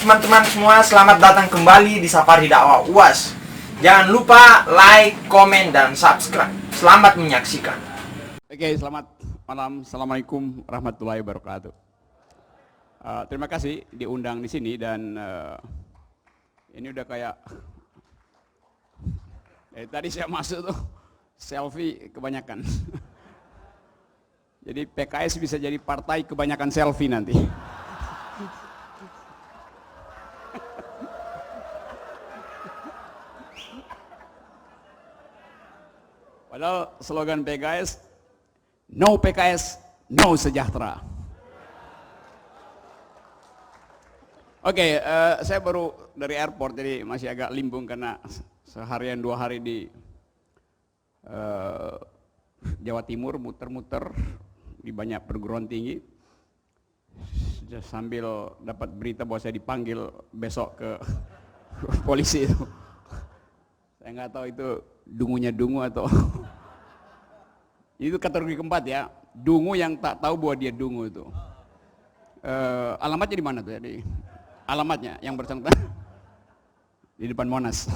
teman-teman semua, selamat datang kembali di Safari Dakwah UAS. Jangan lupa like, komen, dan subscribe. Selamat menyaksikan. Oke, selamat malam. Assalamualaikum warahmatullahi wabarakatuh. Terima kasih diundang di sini dan ini udah kayak tadi saya masuk tuh selfie kebanyakan. Jadi PKS bisa jadi partai kebanyakan selfie nanti. Padahal slogan PKS, no PKS, no sejahtera. Oke, saya baru dari airport jadi masih agak limbung karena seharian 2 hari di Jawa Timur muter-muter di banyak perguruan tinggi sambil dapat berita bahwa saya dipanggil besok ke polisi itu. Saya nggak tahu itu dungunya dungu atau itu kategori keempat ya, dungu yang tak tahu bahwa dia dungu itu. Alamatnya di mana tuh? Jadi alamatnya yang bersangkutan di depan Monas.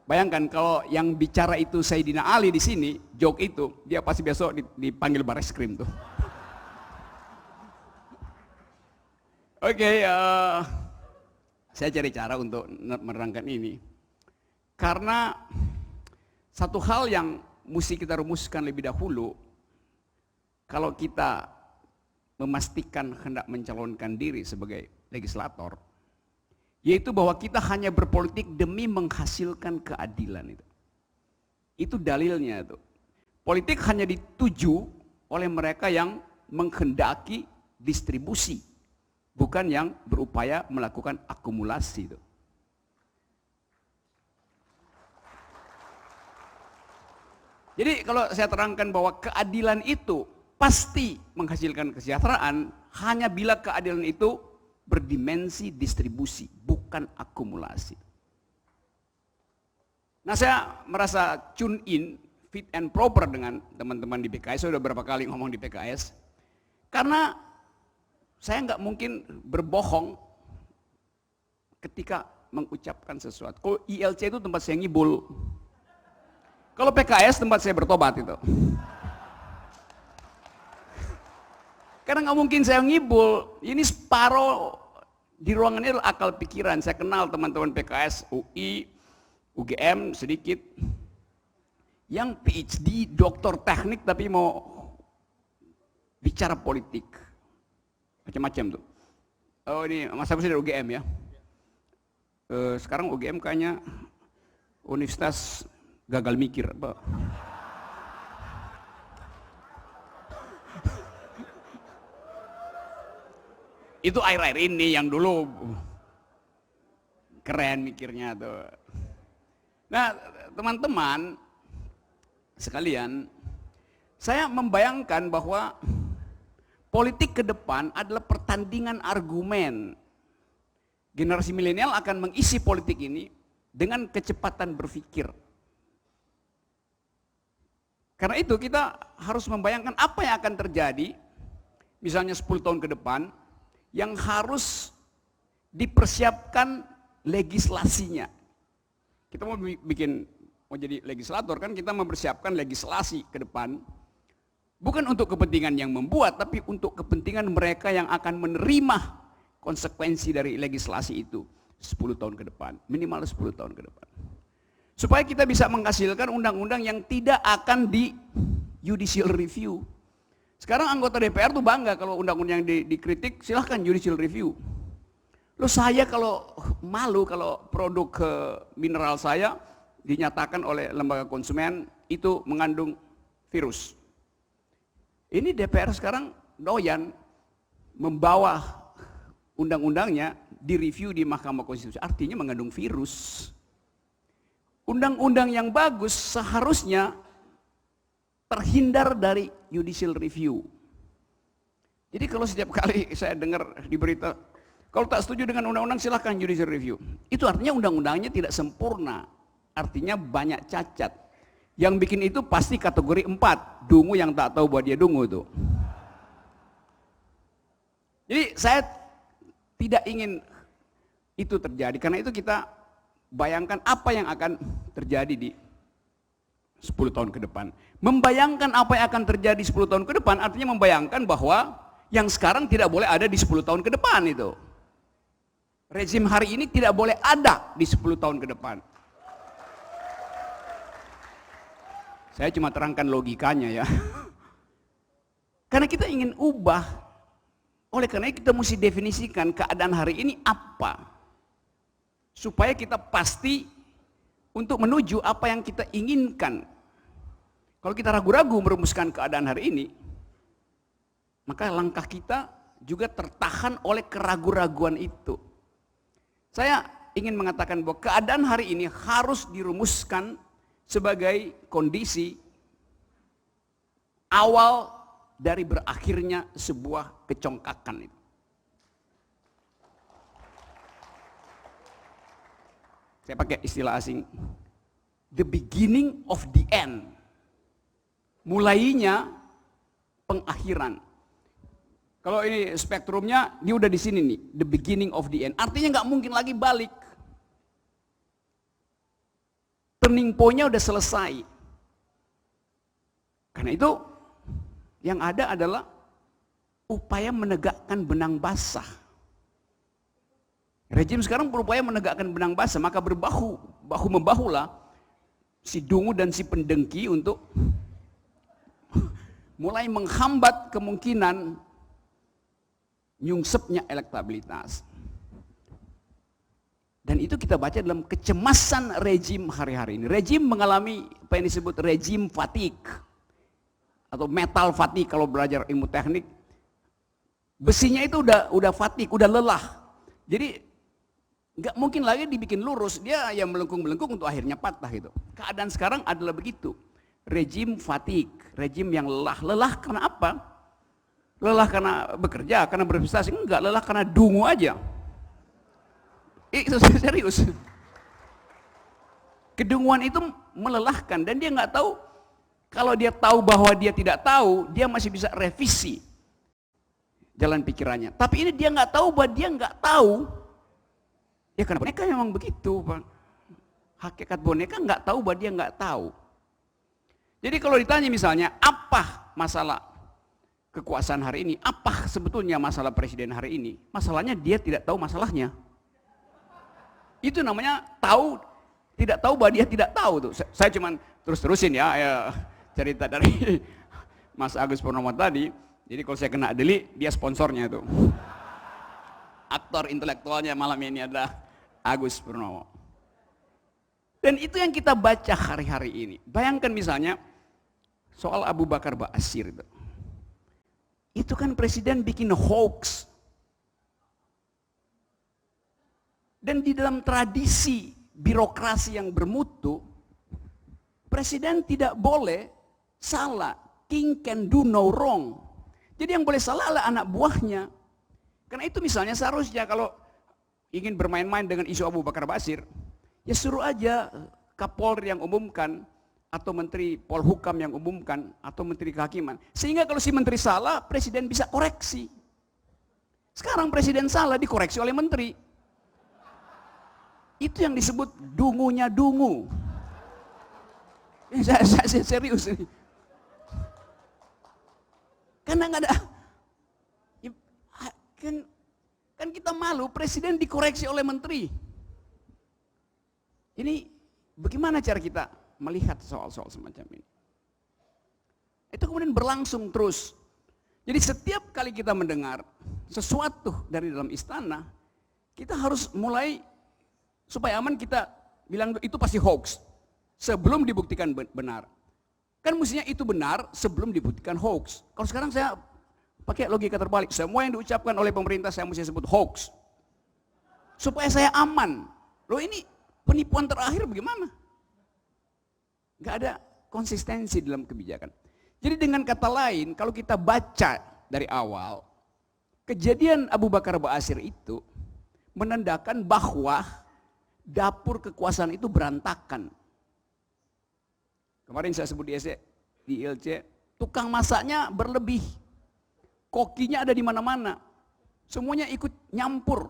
Bayangkan kalau yang bicara itu Sayyidina Ali di sini, joke itu, dia pasti besok dipanggil Bareskrim tuh. Oke, saya cari cara untuk menerangkan ini. Karena satu hal yang mesti kita rumuskan lebih dahulu, kalau kita memastikan hendak mencalonkan diri sebagai legislator, yaitu bahwa kita hanya berpolitik demi menghasilkan keadilan itu. Itu dalilnya itu. Politik hanya dituju oleh mereka yang menghendaki distribusi, bukan yang berupaya melakukan akumulasi itu. Jadi kalau saya terangkan bahwa keadilan itu pasti menghasilkan kesejahteraan hanya bila keadilan itu berdimensi distribusi, bukan akumulasi. Nah, saya merasa tune in, fit and proper dengan teman-teman di PKS. Saya sudah berapa kali ngomong di PKS. Karena saya nggak mungkin berbohong ketika mengucapkan sesuatu. Kalau ILC itu tempat saya ngibul. Kalau PKS tempat saya bertobat itu. Karena nggak mungkin saya ngibul. Ini separuh di ruangan ini adalah akal pikiran. Saya kenal teman-teman PKS, UI, UGM sedikit. Yang PhD, doktor teknik tapi mau bicara politik. Macam-macam tuh. Oh ini Mas Agus dari UGM ya. Sekarang UGM kayaknya universitas gagal mikir. Apa? Itu air-air ini yang dulu keren mikirnya tuh. Nah teman-teman sekalian, saya membayangkan bahwa politik ke depan adalah pertandingan argumen. Generasi milenial akan mengisi politik ini dengan kecepatan berpikir. Karena itu kita harus membayangkan apa yang akan terjadi, misalnya 10 tahun ke depan, yang harus dipersiapkan legislasinya. Kita mau jadi legislator kan, kita mempersiapkan legislasi ke depan. Bukan untuk kepentingan yang membuat, tapi untuk kepentingan mereka yang akan menerima konsekuensi dari legislasi itu 10 tahun ke depan, minimal 10 tahun ke depan. Supaya kita bisa menghasilkan undang-undang yang tidak akan di judicial review. Sekarang anggota DPR tuh bangga kalau undang-undang yang dikritik, silahkan judicial review. Loh saya kalau malu kalau produk mineral saya dinyatakan oleh lembaga konsumen itu mengandung virus. Ini DPR sekarang doyan membawa undang-undangnya direview di Mahkamah Konstitusi, artinya mengandung virus. Undang-undang yang bagus seharusnya terhindar dari judicial review. Jadi kalau setiap kali saya dengar di berita, kalau tak setuju dengan undang-undang silahkan judicial review. Itu artinya undang-undangnya tidak sempurna, artinya banyak cacat. Yang bikin itu pasti kategori 4, dungu yang tak tahu bahwa dia dungu tuh. Jadi saya tidak ingin itu terjadi, karena itu kita bayangkan apa yang akan terjadi di 10 tahun ke depan. Membayangkan apa yang akan terjadi 10 tahun ke depan artinya membayangkan bahwa yang sekarang tidak boleh ada di 10 tahun ke depan itu. Rezim hari ini tidak boleh ada di 10 tahun ke depan. Saya cuma terangkan logikanya ya. Karena kita ingin ubah. Oleh karena itu kita mesti definisikan keadaan hari ini apa. Supaya kita pasti untuk menuju apa yang kita inginkan. Kalau kita ragu-ragu merumuskan keadaan hari ini, maka langkah kita juga tertahan oleh keraguan-raguan itu. Saya ingin mengatakan bahwa keadaan hari ini harus dirumuskan sebagai kondisi awal dari berakhirnya sebuah kecongkakan itu. Saya pakai istilah asing, the beginning of the end. Mulainya pengakhiran. Kalau ini spektrumnya, dia udah di sini nih, the beginning of the end. Artinya nggak mungkin lagi balik. Turning point-nya udah selesai. Karena itu, yang ada adalah upaya menegakkan benang basah. Rejim sekarang berupaya menegakkan benang basah, maka bahu-membahulah si dungu dan si pendengki untuk mulai menghambat kemungkinan nyungsepnya elektabilitas. Dan itu kita baca dalam kecemasan rejim hari-hari ini. Rejim mengalami apa yang disebut rejim fatigue atau metal fatigue kalau belajar ilmu teknik. Besinya itu udah fatigue, udah lelah. Jadi nggak mungkin lagi dibikin lurus, dia yang melengkung-melengkung untuk akhirnya patah gitu. Keadaan sekarang adalah begitu. Rejim fatigue, rejim yang lelah. Lelah karena apa? Lelah karena bekerja, karena berprestasi, enggak, lelah karena dungu aja. Itu serius. Kedunguan itu melelahkan dan dia nggak tahu. Kalau dia tahu bahwa dia tidak tahu, dia masih bisa revisi jalan pikirannya. Tapi ini dia nggak tahu bahwa dia nggak tahu. Ya karena boneka memang begitu, Pak. Hakikat boneka nggak tahu bahwa dia nggak tahu. Jadi kalau ditanya misalnya, apa masalah kekuasaan hari ini? Apa sebetulnya masalah presiden hari ini? Masalahnya dia tidak tahu masalahnya. Itu namanya tahu, tidak tahu bahwa dia tidak tahu tuh. Saya cuman terus-terusin ya cerita dari Mas Agus Purnomo tadi. Jadi kalau saya kena deli, dia sponsornya itu. Aktor intelektualnya malam ini adalah Agus Purnomo. Dan itu yang kita baca hari-hari ini. Bayangkan misalnya soal Abu Bakar Ba'asyir itu. Itu kan presiden bikin hoax. Dan di dalam tradisi birokrasi yang bermutu, presiden tidak boleh salah. King can do no wrong. Jadi yang boleh salah adalah anak buahnya. Karena itu misalnya seharusnya kalau ingin bermain-main dengan isu Abu Bakar Ba'asyir, ya suruh aja Kapolri yang umumkan, atau Menteri Polhukam yang umumkan, atau Menteri Kehakiman. Sehingga kalau si Menteri salah, Presiden bisa koreksi. Sekarang Presiden salah, dikoreksi oleh Menteri. Itu yang disebut dungunya dungu. Saya serius ini. Karena nggak ada, kan kita malu, Presiden dikoreksi oleh Menteri. Ini bagaimana cara kita melihat soal-soal semacam ini? Itu kemudian berlangsung terus. Jadi setiap kali kita mendengar sesuatu dari dalam istana, kita harus mulai supaya aman kita bilang itu pasti hoax sebelum dibuktikan benar. Kan mestinya itu benar sebelum dibuktikan hoax. Kalau sekarang saya pakai logika terbalik, semua yang diucapkan oleh pemerintah saya mesti sebut hoax. Supaya saya aman. Loh ini penipuan terakhir bagaimana? Gak ada konsistensi dalam kebijakan. Jadi dengan kata lain, kalau kita baca dari awal, kejadian Abu Bakar Ba'asyir itu menandakan bahwa dapur kekuasaan itu berantakan. Kemarin saya sebut di ILC, tukang masaknya berlebih. Kokinya ada di mana-mana. Semuanya ikut nyampur.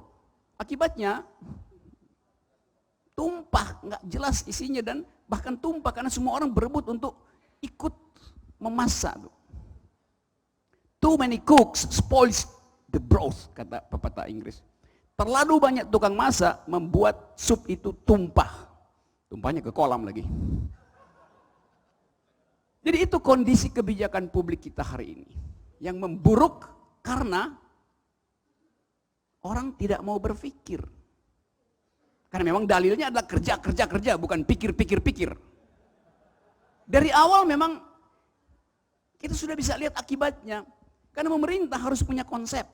Akibatnya tumpah, nggak jelas isinya dan bahkan tumpah karena semua orang berebut untuk ikut memasak. Too many cooks spoils the broth, kata pepatah Inggris. Terlalu banyak tukang masak membuat sup itu tumpah. Tumpahnya ke kolam lagi. Jadi itu kondisi kebijakan publik kita hari ini. Yang memburuk karena orang tidak mau berpikir. Karena memang dalilnya adalah kerja, bukan pikir. Dari awal memang kita sudah bisa lihat akibatnya. Karena pemerintah harus punya konsep.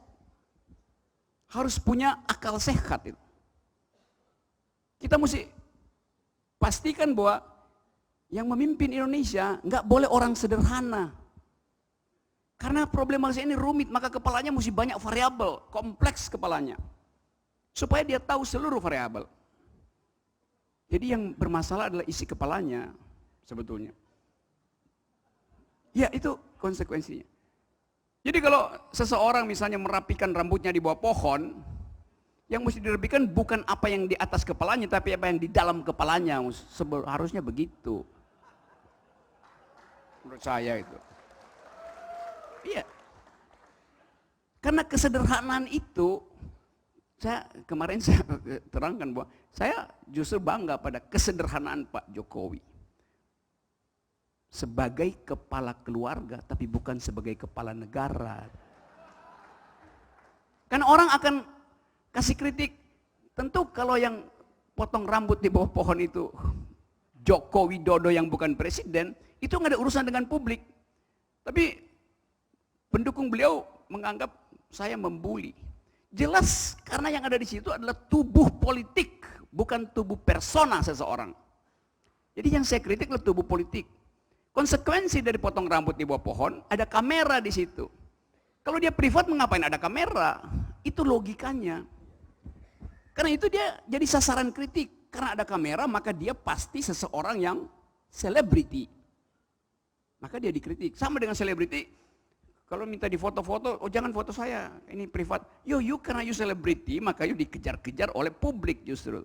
Harus punya akal sehat itu. Kita mesti pastikan bahwa yang memimpin Indonesia nggak boleh orang sederhana. Karena problematika ini rumit, maka kepalanya mesti banyak variabel, kompleks kepalanya. Supaya dia tahu seluruh variabel. Jadi yang bermasalah adalah isi kepalanya sebetulnya. Ya itu konsekuensinya. Jadi kalau seseorang misalnya merapikan rambutnya di bawah pohon, yang mesti dirapikan bukan apa yang di atas kepalanya, tapi apa yang di dalam kepalanya. Harusnya begitu. Menurut saya itu. Iya. Karena kesederhanaan itu, kemarin saya terangkan bahwa saya justru bangga pada kesederhanaan Pak Jokowi. Sebagai kepala keluarga, tapi bukan sebagai kepala negara. Karena orang akan kasih kritik. Tentu kalau yang potong rambut di bawah pohon itu Joko Widodo yang bukan presiden, itu nggak ada urusan dengan publik. Tapi pendukung beliau menganggap saya membuli. Jelas karena yang ada di situ adalah tubuh politik, bukan tubuh persona seseorang. Jadi yang saya kritik adalah tubuh politik. Konsekuensi dari potong rambut di bawah pohon, ada kamera di situ. Kalau dia privat mengapain ada kamera? Itu logikanya. Karena itu dia jadi sasaran kritik. Karena ada kamera maka dia pasti seseorang yang selebriti. Maka dia dikritik. Sama dengan selebriti, kalau minta di foto-foto, oh jangan foto saya, ini privat. Karena you selebriti, maka you dikejar-kejar oleh publik justru.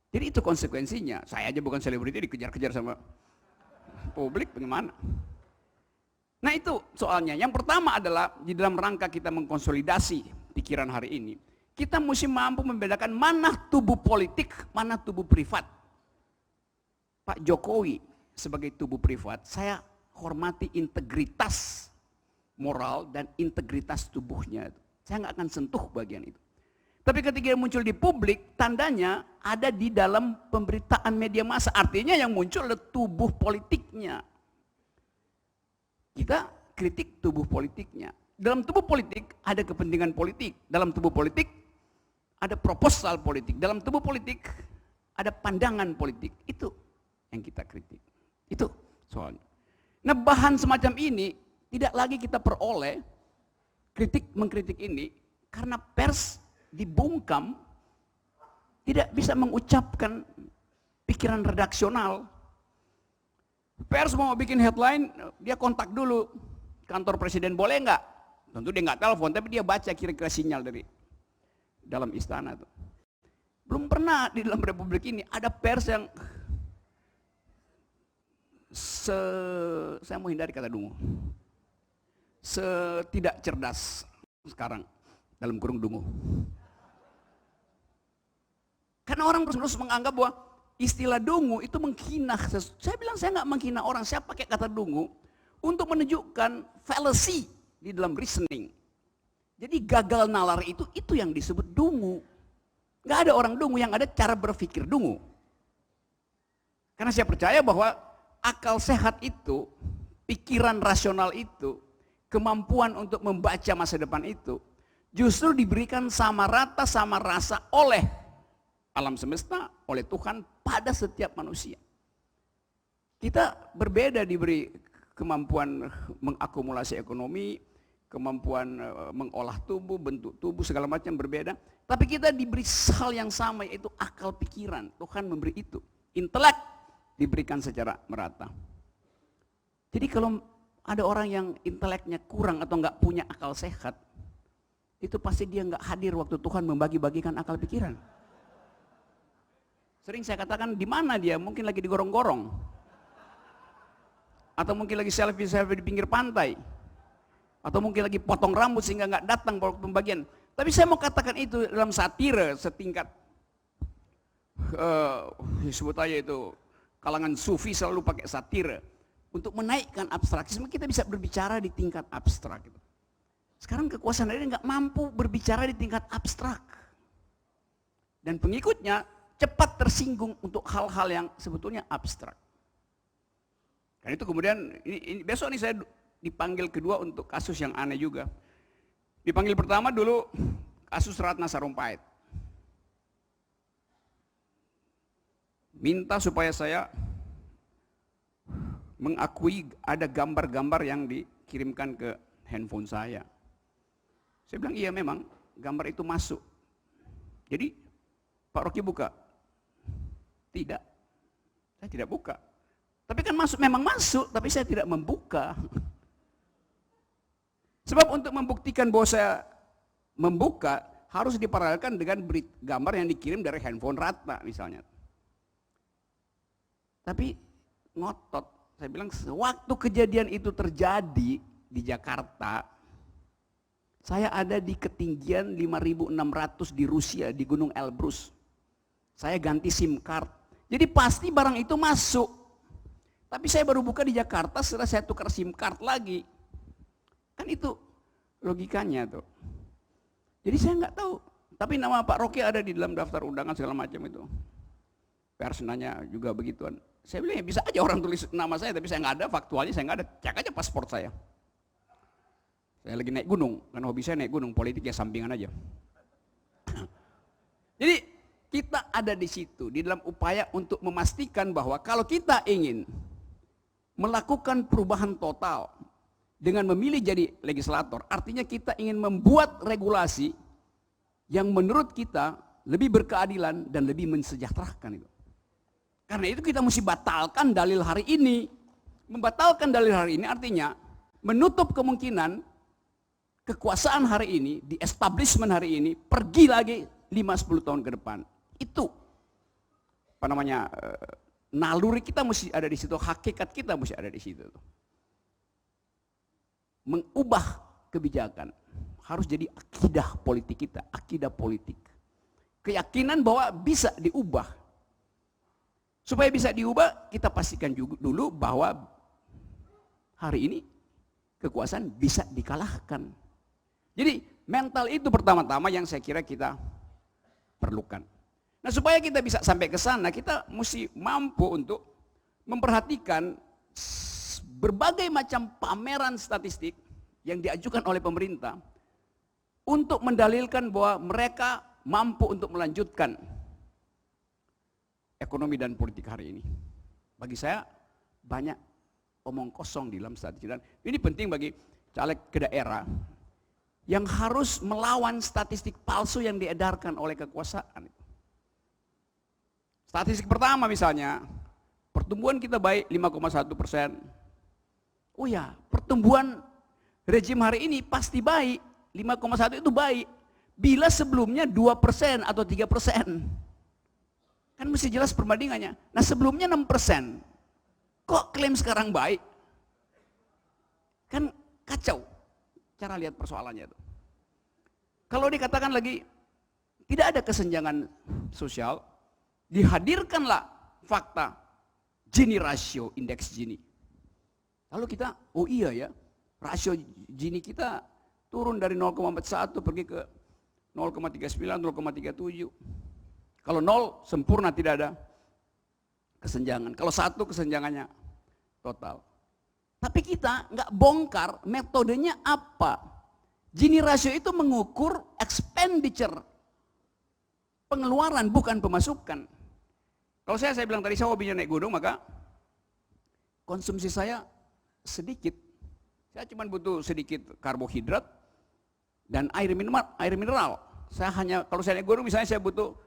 Jadi itu konsekuensinya. Saya aja bukan selebriti dikejar-kejar sama publik, bagaimana? Nah itu soalnya. Yang pertama adalah di dalam rangka kita mengkonsolidasi pikiran hari ini, kita mesti mampu membedakan mana tubuh politik, mana tubuh privat. Pak Jokowi sebagai tubuh privat, saya hormati integritas moral dan integritas tubuhnya. Saya nggak akan sentuh bagian itu. Tapi ketika dia muncul di publik, tandanya ada di dalam pemberitaan media massa. Artinya yang muncul adalah tubuh politiknya. Kita kritik tubuh politiknya. Dalam tubuh politik ada kepentingan politik. Dalam tubuh politik ada proposal politik. Dalam tubuh politik ada pandangan politik. Itu yang kita kritik. Itu soalnya. Nah bahan semacam ini tidak lagi kita peroleh mengkritik ini karena pers dibungkam tidak bisa mengucapkan pikiran redaksional. Pers mau bikin headline, dia kontak dulu kantor presiden, boleh nggak? Tentu dia nggak telepon, tapi dia baca kira-kira sinyal dari dalam istana tuh. Belum pernah di dalam republik ini ada pers yang saya mau hindari kata dungu, tidak cerdas sekarang dalam kurung dungu. Karena orang terus menganggap bahwa istilah dungu itu menghina. Saya bilang saya nggak menghina orang, saya pakai kata dungu untuk menunjukkan fallacy di dalam reasoning. Jadi gagal nalar itu yang disebut dungu. Nggak ada orang dungu, yang ada cara berpikir dungu. Karena saya percaya bahwa akal sehat itu, pikiran rasional itu, kemampuan untuk membaca masa depan itu, justru diberikan sama rata, sama rasa oleh alam semesta, oleh Tuhan pada setiap manusia. Kita berbeda diberi kemampuan mengakumulasi ekonomi, kemampuan mengolah tubuh, bentuk tubuh, segala macam berbeda. Tapi kita diberi hal yang sama, yaitu akal pikiran. Tuhan memberi itu. Intelek diberikan secara merata. Jadi kalau ada orang yang inteleknya kurang atau nggak punya akal sehat, itu pasti dia nggak hadir waktu Tuhan membagi-bagikan akal pikiran. Sering saya katakan, di mana dia? Mungkin lagi digorong-gorong. Atau mungkin lagi selfie-selfie di pinggir pantai. Atau mungkin lagi potong rambut sehingga nggak datang waktu pembagian. Tapi saya mau katakan itu dalam satire setingkat, sebut aja itu, kalangan sufi selalu pakai satire. Untuk menaikkan abstrakisme, kita bisa berbicara di tingkat abstrak. Sekarang kekuasaan ini nggak mampu berbicara di tingkat abstrak. Dan pengikutnya cepat tersinggung untuk hal-hal yang sebetulnya abstrak. Dan itu kemudian, besok nih saya dipanggil kedua untuk kasus yang aneh juga. Dipanggil pertama dulu kasus Ratna Sarumpait. Minta supaya saya mengakui ada gambar-gambar yang dikirimkan ke handphone saya. Saya bilang iya memang gambar itu masuk. Jadi Pak Rocky buka. Tidak, saya tidak buka. Tapi kan masuk, memang masuk, tapi saya tidak membuka. Sebab untuk membuktikan bahwa saya membuka, harus diparalelkan dengan gambar yang dikirim dari handphone Ratna misalnya. Tapi ngotot, saya bilang waktu kejadian itu terjadi di Jakarta, saya ada di ketinggian 5.600 di Rusia, di Gunung Elbrus. Saya ganti SIM card. Jadi pasti barang itu masuk. Tapi saya baru buka di Jakarta setelah saya tukar SIM card lagi. Kan itu logikanya tuh. Jadi saya nggak tahu. Tapi nama Pak Rocky ada di dalam daftar undangan segala macam itu. Pers nanya juga begituan. Saya bilang ya bisa aja orang tulis nama saya, tapi saya nggak ada, faktualnya saya nggak ada. Cek aja paspor saya. Saya lagi naik gunung, kan hobi saya naik gunung, politik ya sampingan aja. Jadi kita ada di situ, di dalam upaya untuk memastikan bahwa kalau kita ingin melakukan perubahan total dengan memilih jadi legislator, artinya kita ingin membuat regulasi yang menurut kita lebih berkeadilan dan lebih mensejahterakan itu. Karena itu kita mesti batalkan dalil hari ini. Membatalkan dalil hari ini artinya menutup kemungkinan kekuasaan hari ini, di establishment hari ini, pergi lagi 5-10 tahun ke depan. Itu apa namanya, naluri kita mesti ada di situ, hakikat kita mesti ada di situ. Mengubah kebijakan harus jadi akidah politik kita, akidah politik. Keyakinan bahwa bisa diubah. Supaya bisa diubah, kita pastikan juga dulu bahwa hari ini kekuasaan bisa dikalahkan. Jadi mental itu pertama-tama yang saya kira kita perlukan. Nah supaya kita bisa sampai ke sana, kita mesti mampu untuk memperhatikan berbagai macam pameran statistik yang diajukan oleh pemerintah untuk mendalilkan bahwa mereka mampu untuk melanjutkan ekonomi dan politik hari ini. Bagi saya banyak omong kosong di dalam statistik, dan ini penting bagi caleg ke daerah yang harus melawan statistik palsu yang diedarkan oleh kekuasaan. Statistik pertama misalnya, pertumbuhan kita baik 5,1%. Oh ya, pertumbuhan rejim hari ini pasti baik, 5,1 itu baik. Bila sebelumnya 2% atau 3%. Kan mesti jelas perbandingannya. Nah sebelumnya 6%. Kok klaim sekarang baik? Kan kacau cara lihat persoalannya itu. Kalau dikatakan lagi tidak ada kesenjangan sosial, dihadirkanlah fakta Gini ratio, indeks Gini. Lalu kita, oh iya ya, rasio Gini kita turun dari 0,41 pergi ke 0,39, 0,37. Kalau 0 sempurna, tidak ada kesenjangan. Kalau 1 kesenjangannya total. Tapi kita nggak bongkar metodenya apa. Gini rasio itu mengukur expenditure, pengeluaran bukan pemasukan. Kalau saya bilang tadi saya hobinya naik gunung, maka konsumsi saya sedikit. Saya cuma butuh sedikit karbohidrat dan air mineral. Saya hanya, kalau saya naik gunung misalnya saya butuh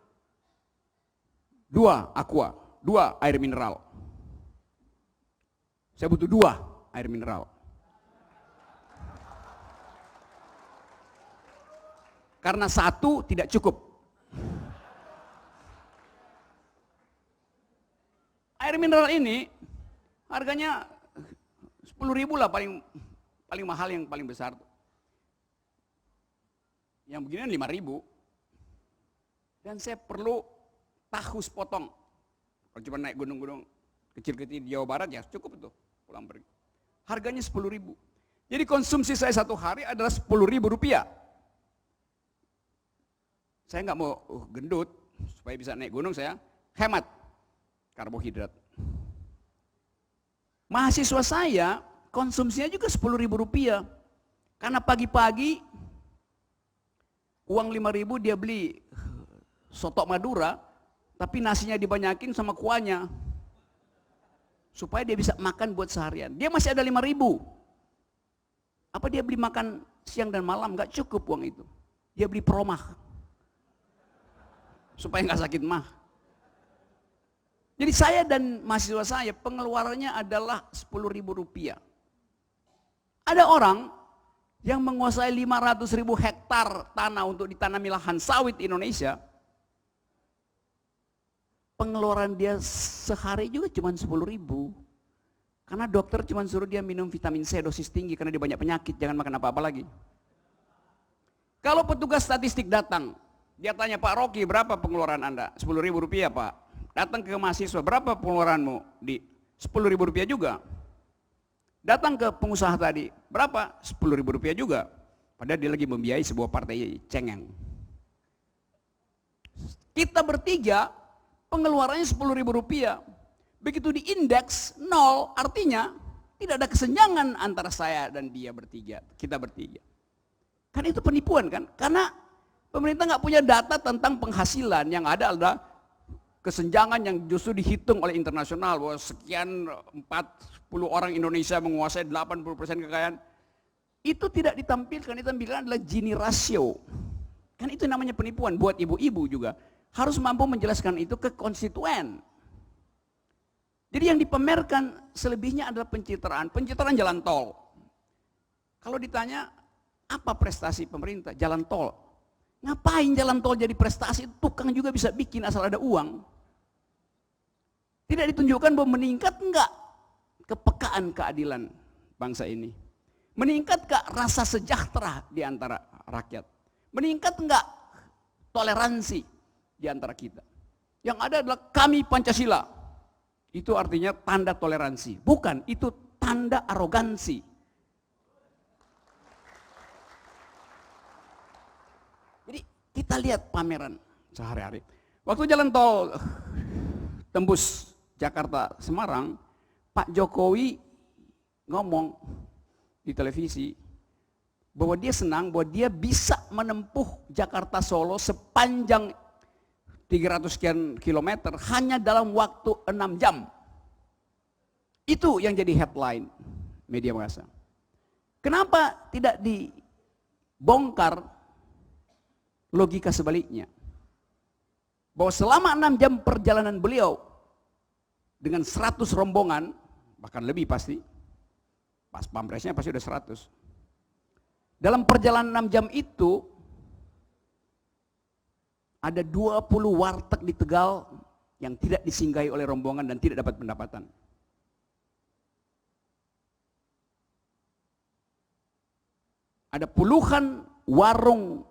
2 aqua, 2 air mineral. Saya butuh 2. air mineral. Karena satu tidak cukup. Air mineral ini harganya 10.000 lah paling mahal, yang paling besar. Yang beginian 5.000. Dan saya perlu tahu sepotong. Kalau cuma naik gunung-gunung kecil-kecil di Jawa Barat ya cukup itu pulang pergi. Harganya 10.000. Jadi konsumsi saya satu hari adalah 10.000 rupiah. Saya nggak mau gendut, supaya bisa naik gunung saya hemat karbohidrat. Mahasiswa saya konsumsinya juga 10.000 rupiah. Karena pagi-pagi uang 5.000 dia beli soto Madura, tapi nasinya dibanyakin sama kuahnya. Supaya dia bisa makan buat seharian. Dia masih ada 5.000. Apa dia beli makan siang dan malam? Nggak cukup uang itu. Dia beli promah. Supaya nggak sakit mah. Jadi saya dan mahasiswa saya pengeluarannya adalah 10.000 rupiah. Ada orang yang menguasai 500.000 hektar tanah untuk ditanami lahan sawit Indonesia. Pengeluaran dia sehari juga cuma 10.000. Karena dokter cuma suruh dia minum vitamin C dosis tinggi karena dia banyak penyakit, jangan makan apa-apa lagi. Kalau petugas statistik datang, dia tanya, Pak Rocky, berapa pengeluaran Anda? 10.000 rupiah, Pak. Datang ke mahasiswa, berapa pengeluaranmu? Di 10.000 rupiah juga. Datang ke pengusaha tadi, berapa? 10.000 rupiah juga. Padahal dia lagi membiayai sebuah partai cengeng. Kita bertiga, pengeluarannya 10.000 rupiah. Begitu diindeks, 0, artinya tidak ada kesenjangan antara saya dan dia bertiga, kita bertiga. Kan itu penipuan kan? Karena pemerintah nggak punya data tentang penghasilan, yang ada adalah kesenjangan yang justru dihitung oleh internasional bahwa sekian 40 orang Indonesia menguasai 80% kekayaan. Itu tidak ditampilkan adalah Gini ratio. Kan itu namanya penipuan buat ibu-ibu juga. Harus mampu menjelaskan itu ke konstituen. Jadi yang dipamerkan selebihnya adalah pencitraan jalan tol. Kalau ditanya apa prestasi pemerintah? Jalan tol. Ngapain jalan tol jadi prestasi? Tukang juga bisa bikin asal ada uang. Tidak ditunjukkan bahwa meningkat enggak kepekaan keadilan bangsa ini. Meningkat enggak rasa sejahtera di antara rakyat. Meningkat enggak toleransi di antara kita. Yang ada adalah kami Pancasila. Itu artinya tanda toleransi. Bukan, itu tanda arogansi. Jadi kita lihat pameran sehari-hari. Waktu jalan tol tembus Jakarta Semarang, Pak Jokowi ngomong di televisi bahwa dia senang bahwa dia bisa menempuh Jakarta Solo sepanjang 300 sekian kilometer hanya dalam waktu 6 jam. Itu yang jadi headline media massa. Kenapa tidak dibongkar logika sebaliknya? Bahwa selama 6 jam perjalanan beliau dengan 100 rombongan, bahkan lebih pasti, pas pampresnya pasti udah 100. Dalam perjalanan 6 jam itu, ada 20 warteg di Tegal yang tidak disinggahi oleh rombongan dan tidak dapat pendapatan. Ada puluhan warung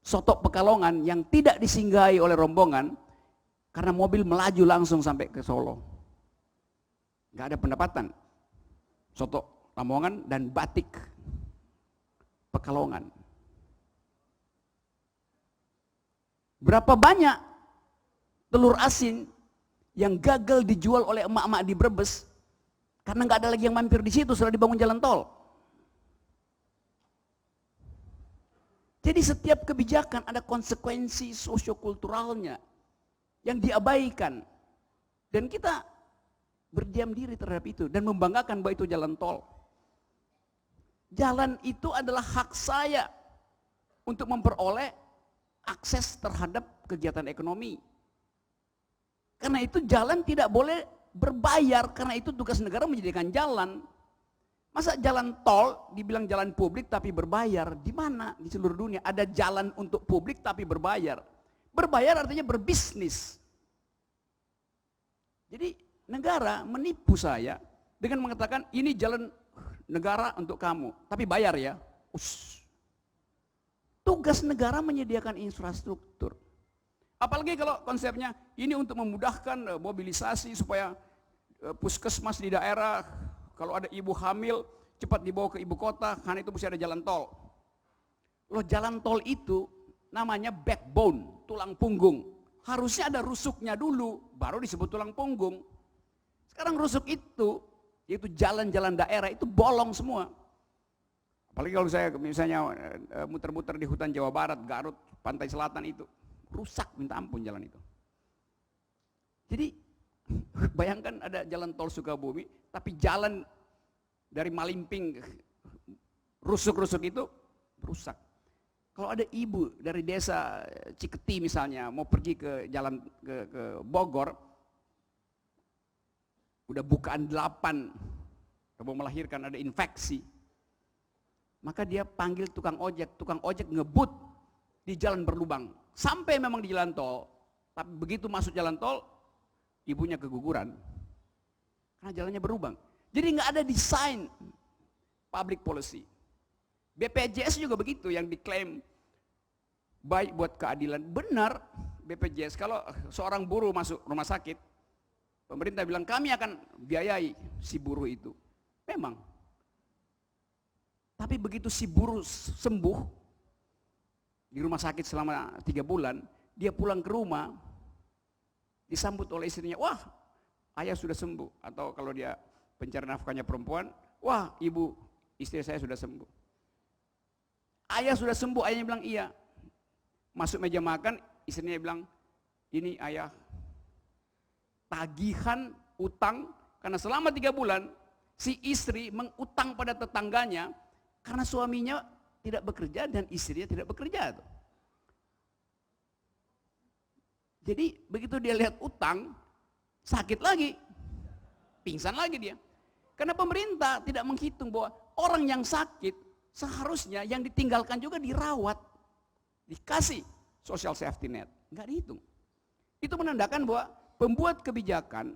soto Pekalongan yang tidak disinggahi oleh rombongan karena mobil melaju langsung sampai ke Solo. Gak ada pendapatan. Soto Lamongan dan batik Pekalongan. Berapa banyak telur asin yang gagal dijual oleh emak-emak di Brebes karena nggak ada lagi yang mampir di situ setelah dibangun jalan tol. Jadi setiap kebijakan ada konsekuensi sosiokulturalnya yang diabaikan dan kita berdiam diri terhadap itu dan membanggakan bahwa itu jalan tol. Jalan itu adalah hak saya untuk memperoleh akses terhadap kegiatan ekonomi. Karena itu jalan tidak boleh berbayar, karena itu tugas negara menyediakan jalan. Masa jalan tol dibilang jalan publik tapi berbayar? Di mana di seluruh dunia ada jalan untuk publik tapi berbayar? Berbayar artinya berbisnis. Jadi negara menipu saya dengan mengatakan ini jalan negara untuk kamu, tapi bayar ya. Tugas negara menyediakan infrastruktur. Apalagi kalau konsepnya ini untuk memudahkan mobilisasi supaya puskesmas di daerah, kalau ada ibu hamil cepat dibawa ke ibu kota, karena itu mesti ada jalan tol. Loh, jalan tol itu namanya backbone, tulang punggung. Harusnya ada rusuknya dulu, baru disebut tulang punggung. Sekarang rusuk itu, yaitu jalan-jalan daerah itu bolong semua. Apalagi kalau saya misalnya muter-muter di hutan Jawa Barat, Garut, pantai selatan itu, rusak minta ampun jalan itu. Jadi bayangkan ada jalan tol Sukabumi, tapi jalan dari Malimping, rusuk-rusuk itu rusak. Kalau ada ibu dari desa Ciketi misalnya, mau pergi ke jalan ke Bogor, udah bukaan 8, mau melahirkan, ada infeksi, maka dia panggil tukang ojek ngebut di jalan berlubang, sampai memang di jalan tol, tapi begitu masuk jalan tol, ibunya keguguran, karena jalannya berlubang. Jadi nggak ada desain public policy. BPJS juga begitu, yang diklaim baik buat keadilan. Benar, BPJS kalau seorang buruh masuk rumah sakit, pemerintah bilang kami akan biayai si buruh itu. Memang. Tapi begitu si buruh sembuh di rumah sakit selama 3 bulan, dia pulang ke rumah, disambut oleh istrinya, wah ayah sudah sembuh. Atau kalau dia pencari nafkahnya perempuan, wah ibu, istri saya sudah sembuh. Ayah sudah sembuh, ayahnya bilang iya. Masuk meja makan, istrinya bilang, ini ayah tagihan utang, karena selama 3 bulan si istri mengutang pada tetangganya karena suaminya tidak bekerja dan istrinya tidak bekerja. Jadi begitu dia lihat utang, sakit lagi, pingsan lagi dia. Karena pemerintah tidak menghitung bahwa orang yang sakit seharusnya yang ditinggalkan juga dirawat, dikasih social safety net, nggak dihitung. Itu menandakan bahwa pembuat kebijakan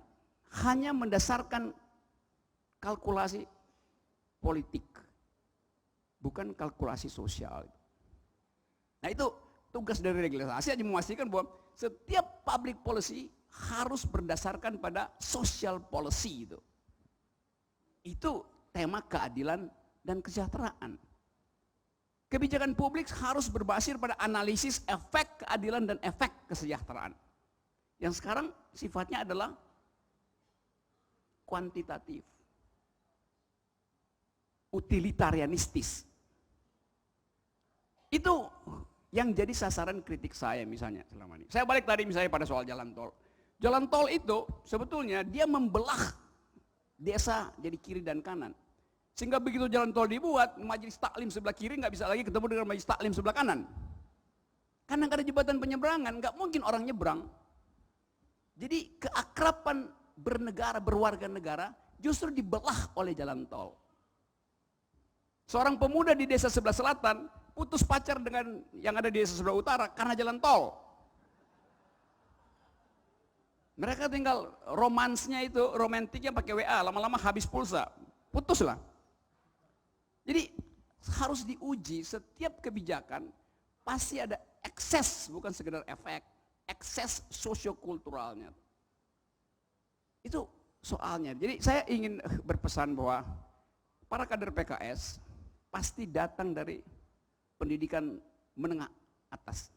hanya mendasarkan kalkulasi politik, bukan kalkulasi sosial. Nah itu tugas dari regulasi aja memastikan bahwa setiap public policy harus berdasarkan pada social policy itu. Itu tema keadilan dan kesejahteraan. Kebijakan publik harus berbasis pada analisis efek keadilan dan efek kesejahteraan. Yang sekarang sifatnya adalah kuantitatif, utilitarianistis. Itu yang jadi sasaran kritik saya misalnya selama ini. Saya balik tadi misalnya pada soal jalan tol. Jalan tol itu sebetulnya dia membelah desa jadi kiri dan kanan. Sehingga begitu jalan tol dibuat, majelis taklim sebelah kiri nggak bisa lagi ketemu dengan majelis taklim sebelah kanan. Karena nggak ada jembatan penyeberangan, nggak mungkin orang nyebrang. Jadi keakraban bernegara, berwarga negara justru dibelah oleh jalan tol. Seorang pemuda di desa sebelah selatan putus pacar dengan yang ada di desa sebelah utara karena jalan tol. Mereka tinggal romansnya itu, romantiknya pakai WA, lama-lama habis pulsa, putuslah. Jadi harus diuji setiap kebijakan, pasti ada ekses, bukan sekedar efek, ekses sosiokulturalnya. Itu soalnya. Jadi saya ingin berpesan bahwa para kader PKS pasti datang dari pendidikan menengah atas,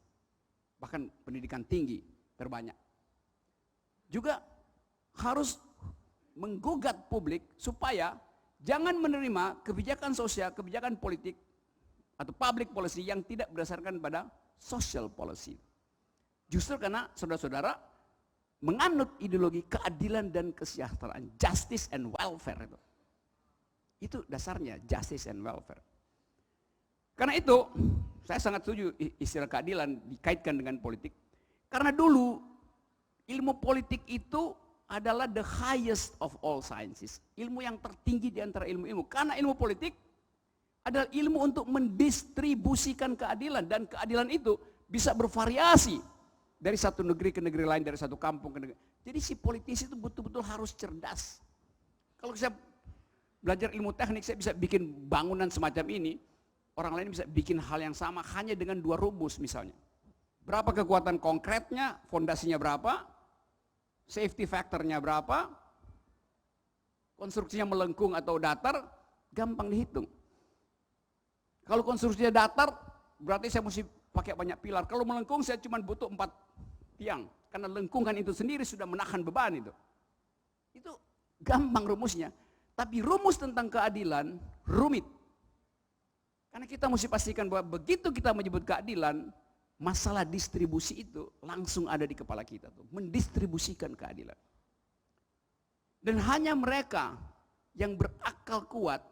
bahkan pendidikan tinggi terbanyak. Juga harus menggugat publik supaya jangan menerima kebijakan sosial, kebijakan politik atau public policy yang tidak berdasarkan pada social policy. Justru karena saudara-saudara menganut ideologi keadilan dan kesejahteraan, justice and welfare itu. Itu dasarnya, justice and welfare. Karena itu, saya sangat setuju istilah keadilan dikaitkan dengan politik. Karena dulu ilmu politik itu adalah the highest of all sciences. Ilmu yang tertinggi di antara ilmu-ilmu. Karena ilmu politik adalah ilmu untuk mendistribusikan keadilan. Dan keadilan itu bisa bervariasi dari satu negeri ke negeri lain, dari satu kampung ke negeri. Jadi si politisi itu betul-betul harus cerdas. Kalau saya belajar ilmu teknik, saya bisa bikin bangunan semacam ini. Orang lain bisa bikin hal yang sama hanya dengan 2 rumus misalnya. Berapa kekuatan konkretnya, fondasinya berapa, safety factornya berapa, konstruksinya melengkung atau datar, gampang dihitung. Kalau konstruksinya datar, berarti saya mesti pakai banyak pilar. Kalau melengkung saya cuma butuh 4 tiang. Karena lengkungan itu sendiri sudah menahan beban itu. Itu gampang rumusnya. Tapi rumus tentang keadilan rumit. Karena kita mesti pastikan bahwa begitu kita menyebut keadilan, masalah distribusi itu langsung ada di kepala kita tuh, mendistribusikan keadilan. Dan hanya mereka yang berakal kuat,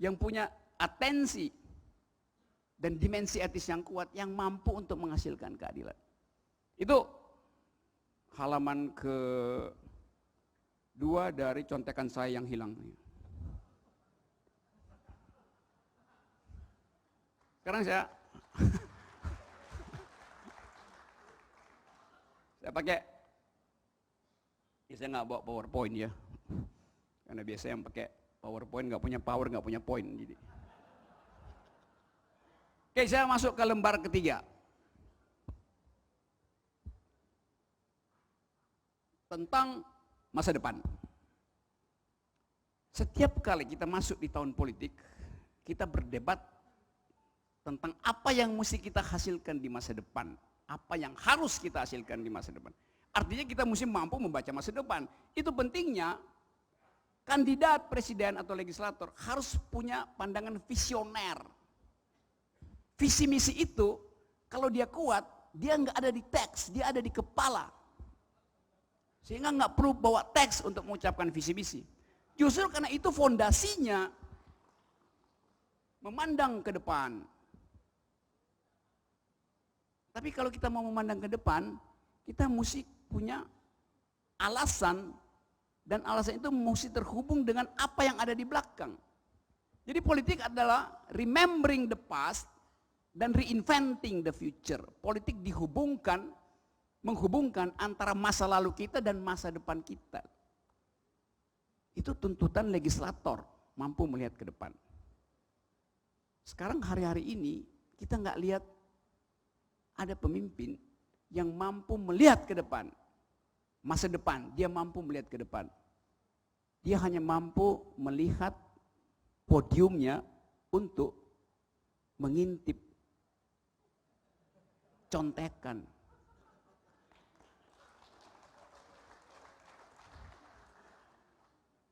yang punya atensi dan dimensi etis yang kuat, yang mampu untuk menghasilkan keadilan. Itu halaman ke-2 dari contekan saya yang hilang. Sekarang saya pakai, saya nggak bawa PowerPoint ya, karena biasanya yang pakai PowerPoint nggak punya power, nggak punya point. Jadi, oke, saya masuk ke lembar ketiga tentang masa depan. Setiap kali kita masuk di tahun politik, kita berdebat tentang apa yang mesti kita hasilkan di masa depan. Apa yang harus kita hasilkan di masa depan. Artinya kita mesti mampu membaca masa depan. Itu pentingnya kandidat presiden atau legislator harus punya pandangan visioner. Visi misi itu kalau dia kuat, dia nggak ada di teks, dia ada di kepala. Sehingga nggak perlu bawa teks untuk mengucapkan visi misi. Justru karena itu fondasinya memandang ke depan. Tapi kalau kita mau memandang ke depan, kita mesti punya alasan, dan alasan itu mesti terhubung dengan apa yang ada di belakang. Jadi politik adalah remembering the past dan reinventing the future. Politik menghubungkan antara masa lalu kita dan masa depan kita. Itu tuntutan legislator, mampu melihat ke depan. Sekarang hari-hari ini kita nggak lihat ada pemimpin yang mampu melihat ke depan, masa depan, dia mampu melihat ke depan. Dia hanya mampu melihat podiumnya untuk mengintip contekan.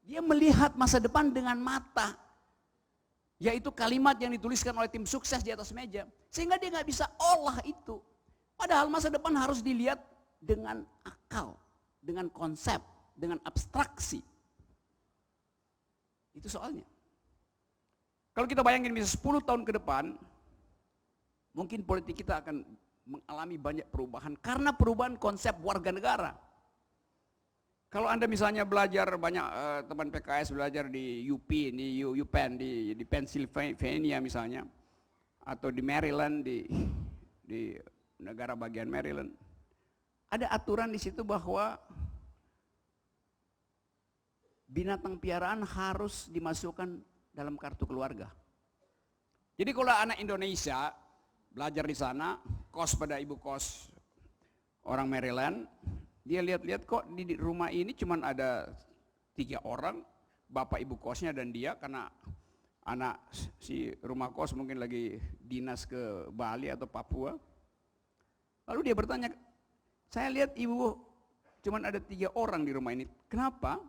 Dia melihat masa depan dengan mata, yaitu kalimat yang dituliskan oleh tim sukses di atas meja. Sehingga dia nggak bisa olah itu. Padahal masa depan harus dilihat dengan akal, dengan konsep, dengan abstraksi. Itu soalnya. Kalau kita bayangin bisa 10 tahun ke depan, mungkin politik kita akan mengalami banyak perubahan. Karena perubahan konsep warga negara. Kalau Anda misalnya belajar banyak teman PKS belajar di UP, di UPenn, di Pennsylvania misalnya, atau di Maryland, di negara bagian Maryland, ada aturan di situ bahwa binatang piaraan harus dimasukkan dalam kartu keluarga. Jadi kalau anak Indonesia belajar di sana, kos pada ibu kos orang Maryland, dia lihat-lihat kok di rumah ini cuma ada 3 orang, bapak ibu kosnya dan dia, karena anak si rumah kos mungkin lagi dinas ke Bali atau Papua. Lalu dia bertanya, saya lihat ibu cuma ada 3 orang di rumah ini, kenapa?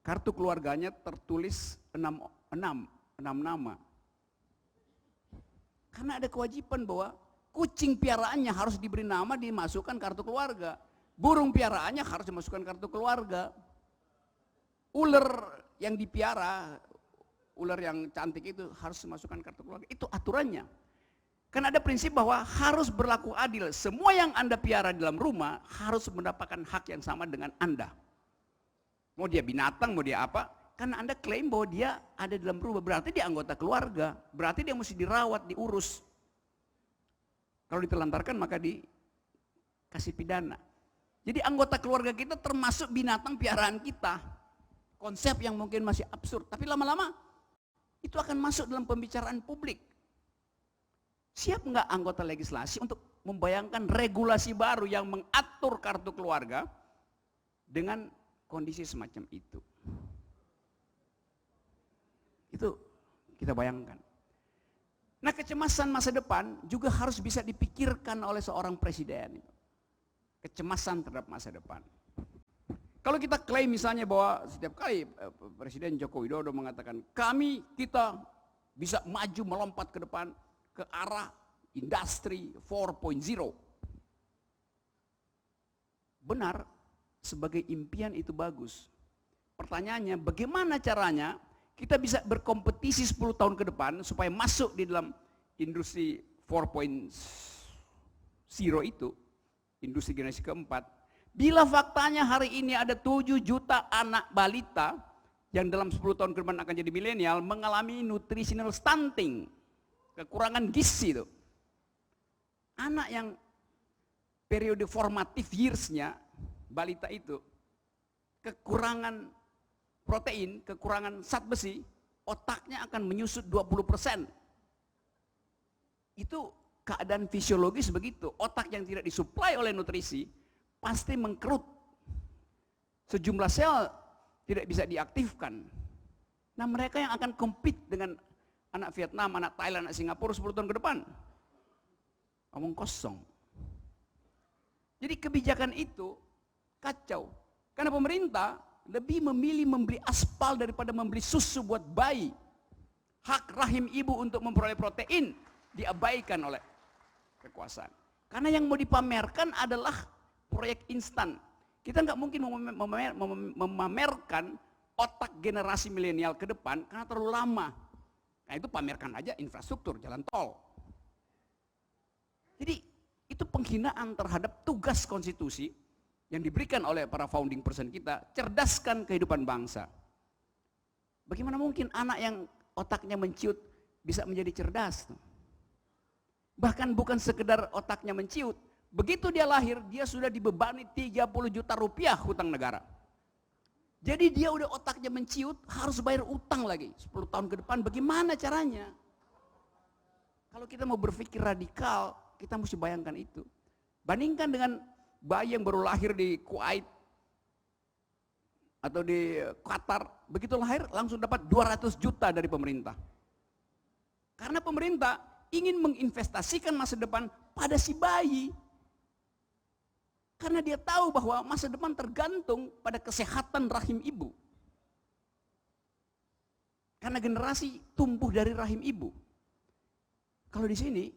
Kartu keluarganya tertulis 6 nama. Karena ada kewajiban bahwa kucing piaraannya harus diberi nama, dimasukkan kartu keluarga. Burung piaraannya harus dimasukkan kartu keluarga. Ular yang dipiara, ular yang cantik itu harus dimasukkan kartu keluarga. Itu aturannya. Kan ada prinsip bahwa harus berlaku adil. Semua yang Anda piara di dalam rumah harus mendapatkan hak yang sama dengan Anda. Mau dia binatang, mau dia apa, karena Anda klaim bahwa dia ada dalam rumah, berarti dia anggota keluarga, berarti dia mesti dirawat, diurus. Kalau ditelantarkan maka dikasih pidana. Jadi anggota keluarga kita termasuk binatang piaraan kita. Konsep yang mungkin masih absurd, tapi lama-lama itu akan masuk dalam pembicaraan publik. Siap nggak anggota legislasi untuk membayangkan regulasi baru yang mengatur kartu keluarga dengan kondisi semacam itu? Itu kita bayangkan. Nah, kecemasan masa depan juga harus bisa dipikirkan oleh seorang presiden. Kecemasan terhadap masa depan. Kalau kita klaim misalnya bahwa setiap kali Presiden Joko Widodo mengatakan kita bisa maju melompat ke depan ke arah industri 4.0. Benar, sebagai impian itu bagus. Pertanyaannya, bagaimana caranya kita bisa berkompetisi 10 tahun ke depan supaya masuk di dalam industri 4.0 itu, industri generasi keempat, bila faktanya hari ini ada 7 juta anak balita yang dalam 10 tahun ke depan akan jadi milenial mengalami nutritional stunting, kekurangan gizi itu. Anak yang periode formative years-nya, balita itu, kekurangan protein, kekurangan zat besi, otaknya akan menyusut 20%. Itu keadaan fisiologis begitu. Otak yang tidak disuplai oleh nutrisi pasti mengkerut. Sejumlah sel tidak bisa diaktifkan. Nah, mereka yang akan compete dengan anak Vietnam, anak Thailand, anak Singapura 10 tahun ke depan, omong kosong. Jadi kebijakan itu kacau. Karena pemerintah lebih memilih membeli aspal daripada membeli susu buat bayi. Hak rahim ibu untuk memperoleh protein diabaikan oleh kekuasaan. Karena yang mau dipamerkan adalah proyek instan. Kita nggak mungkin memamerkan otak generasi milenial ke depan karena terlalu lama. Nah, itu pamerkan aja infrastruktur, jalan tol. Jadi itu penghinaan terhadap tugas konstitusi yang diberikan oleh para founding person kita, cerdaskan kehidupan bangsa. Bagaimana mungkin anak yang otaknya menciut bisa menjadi cerdas? Bahkan bukan sekedar otaknya menciut, begitu dia lahir, dia sudah dibebani 30 juta rupiah hutang negara. Jadi dia udah otaknya menciut, harus bayar utang lagi 10 tahun ke depan. Bagaimana caranya? Kalau kita mau berpikir radikal, kita mesti bayangkan itu. Bandingkan dengan bayi yang baru lahir di Kuwait atau di Qatar, begitu lahir langsung dapat 200 juta dari pemerintah. Karena pemerintah ingin menginvestasikan masa depan pada si bayi. Karena dia tahu bahwa masa depan tergantung pada kesehatan rahim ibu. Karena generasi tumbuh dari rahim ibu. Kalau di sini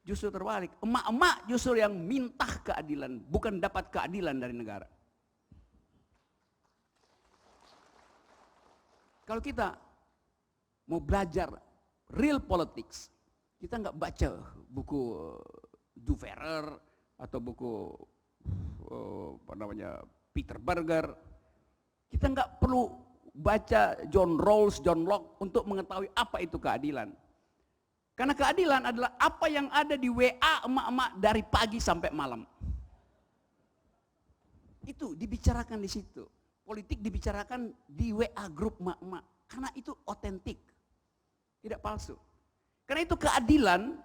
justru terbalik, emak-emak justru yang minta keadilan, bukan dapat keadilan dari negara. Kalau kita mau belajar real politics, kita nggak baca buku Duverer atau buku Peter Berger. Kita nggak perlu baca John Rawls, John Locke untuk mengetahui apa itu keadilan. Karena keadilan adalah apa yang ada di WA emak-emak dari pagi sampai malam. Itu dibicarakan di situ. Politik dibicarakan di WA grup emak-emak. Karena itu otentik. Tidak palsu. Karena itu keadilan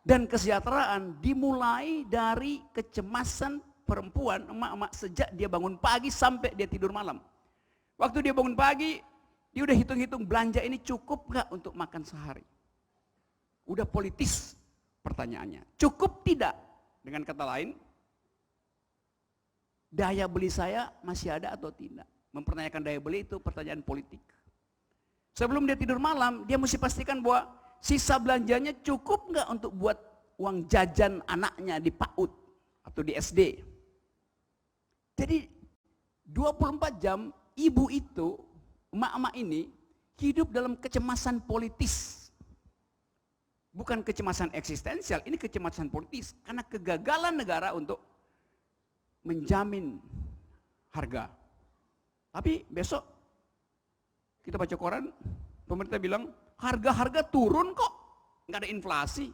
dan kesejahteraan dimulai dari kecemasan perempuan, emak-emak, sejak dia bangun pagi sampai dia tidur malam. Waktu dia bangun pagi, dia udah hitung-hitung belanja ini cukup gak untuk makan sehari. Udah politis pertanyaannya. Cukup tidak? Dengan kata lain, daya beli saya masih ada atau tidak? Mempertanyakan daya beli itu pertanyaan politik. Sebelum dia tidur malam, dia mesti pastikan bahwa sisa belanjanya cukup nggak untuk buat uang jajan anaknya di PAUD atau di SD. Jadi 24 jam ibu itu, emak-emak ini hidup dalam kecemasan politis. Bukan kecemasan eksistensial, ini kecemasan politis. Karena kegagalan negara untuk menjamin harga. Tapi besok kita baca koran, pemerintah bilang harga-harga turun kok, nggak ada inflasi.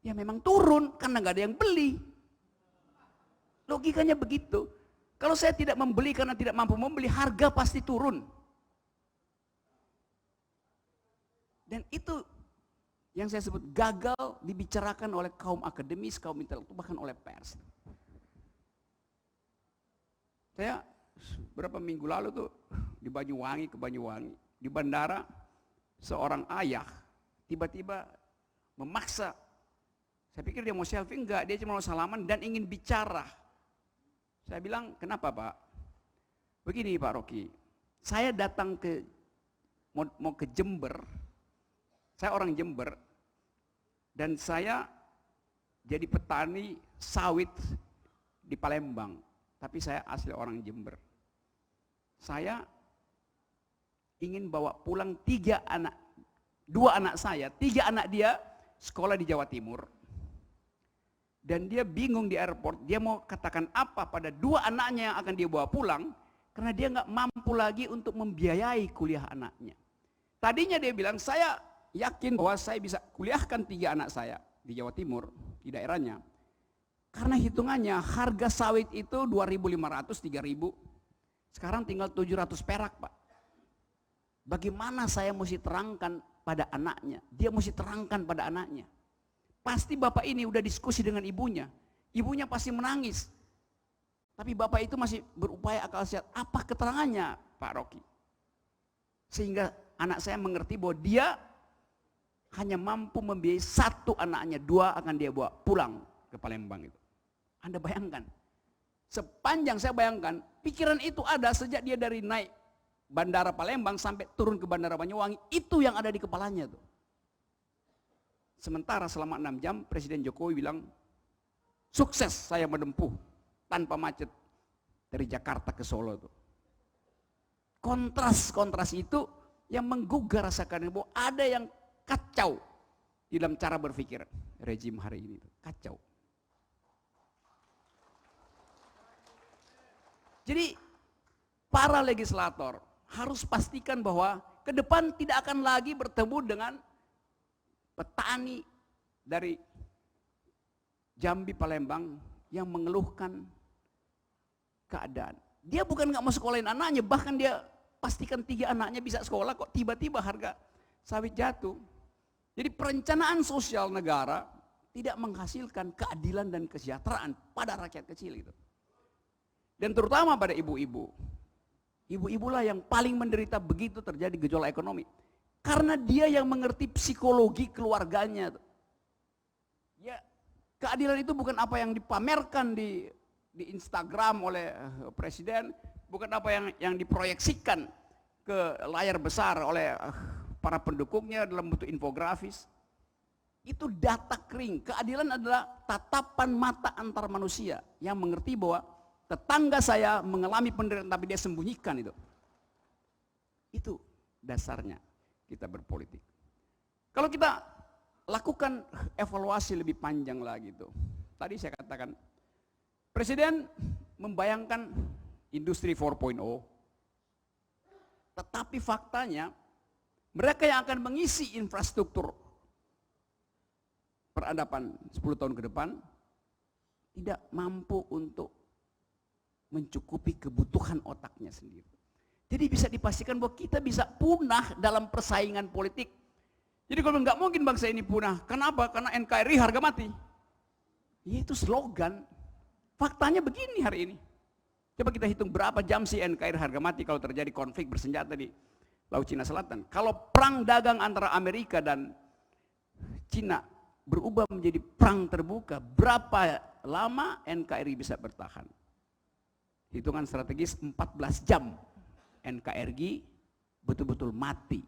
Ya memang turun karena nggak ada yang beli. Logikanya begitu. Kalau saya tidak membeli karena tidak mampu membeli, harga pasti turun. Dan itu yang saya sebut gagal dibicarakan oleh kaum akademis, kaum intelektual, bahkan oleh pers. Saya berapa minggu lalu tuh di Banyuwangi, di bandara, seorang ayah tiba-tiba memaksa. Saya pikir dia mau selfie, enggak, dia cuma mau salaman dan ingin bicara. Saya bilang, kenapa Pak? Begini Pak Rocky, saya datang mau ke Jember, saya orang Jember, dan saya jadi petani sawit di Palembang, tapi saya asli orang Jember. Saya ingin bawa pulang 2 anak saya, 3 anak dia sekolah di Jawa Timur. Dan dia bingung di airport, dia mau katakan apa pada 2 anaknya yang akan dia bawa pulang, karena dia nggak mampu lagi untuk membiayai kuliah anaknya. Tadinya dia bilang, saya yakin bahwa saya bisa kuliahkan 3 anak saya di Jawa Timur, di daerahnya. Karena hitungannya harga sawit itu 2.500, 3.000, sekarang tinggal 700 perak Pak. Bagaimana saya mesti terangkan pada anaknya, dia mesti terangkan pada anaknya. Pasti bapak ini udah diskusi dengan ibunya. Ibunya pasti menangis. Tapi bapak itu masih berupaya akal sehat. Apa keterangannya Pak Rocky? Sehingga anak saya mengerti bahwa dia hanya mampu membiayai 1 anaknya, 2 akan dia bawa pulang ke Palembang itu. Anda bayangkan. Sepanjang saya bayangkan, pikiran itu ada sejak dia dari naik bandara Palembang sampai turun ke bandara Banyuwangi. Itu yang ada di kepalanya tuh. Sementara selama 6 jam Presiden Jokowi bilang, sukses saya menempuh tanpa macet dari Jakarta ke Solo. Tuh. Kontras itu yang menggugah rasa keadilan, bahwa ada yang kacau di dalam cara berpikir rejim hari ini. Kacau. Jadi para legislator harus pastikan bahwa ke depan tidak akan lagi bertemu dengan petani dari Jambi Palembang yang mengeluhkan keadaan. Dia bukan nggak mau sekolahin anaknya, bahkan dia pastikan 3 anaknya bisa sekolah, kok tiba-tiba harga sawit jatuh. Jadi perencanaan sosial negara tidak menghasilkan keadilan dan kesejahteraan pada rakyat kecil itu. Dan terutama pada ibu-ibu. Ibu-ibulah yang paling menderita begitu terjadi gejolak ekonomi. Karena dia yang mengerti psikologi keluarganya. Ya, keadilan itu bukan apa yang dipamerkan di Instagram oleh presiden, bukan apa yang diproyeksikan ke layar besar oleh para pendukungnya dalam bentuk infografis. Itu data kering. Keadilan adalah tatapan mata antar manusia yang mengerti bahwa tetangga saya mengalami penderitaan tapi dia sembunyikan itu. Itu dasarnya kita berpolitik. Kalau kita lakukan evaluasi lebih panjang lagi tuh. Tadi saya katakan, Presiden membayangkan industri 4.0, tetapi faktanya mereka yang akan mengisi infrastruktur peradaban 10 tahun ke depan tidak mampu untuk mencukupi kebutuhan otaknya sendiri. Jadi bisa dipastikan bahwa kita bisa punah dalam persaingan politik. Jadi kalau nggak mungkin bangsa ini punah. Kenapa? Karena NKRI harga mati. Ya itu slogan. Faktanya begini hari ini. Coba kita hitung berapa jam sih NKRI harga mati kalau terjadi konflik bersenjata di Laut Cina Selatan. Kalau perang dagang antara Amerika dan Cina berubah menjadi perang terbuka, berapa lama NKRI bisa bertahan? Hitungan strategis 14 jam. NKRI betul-betul mati.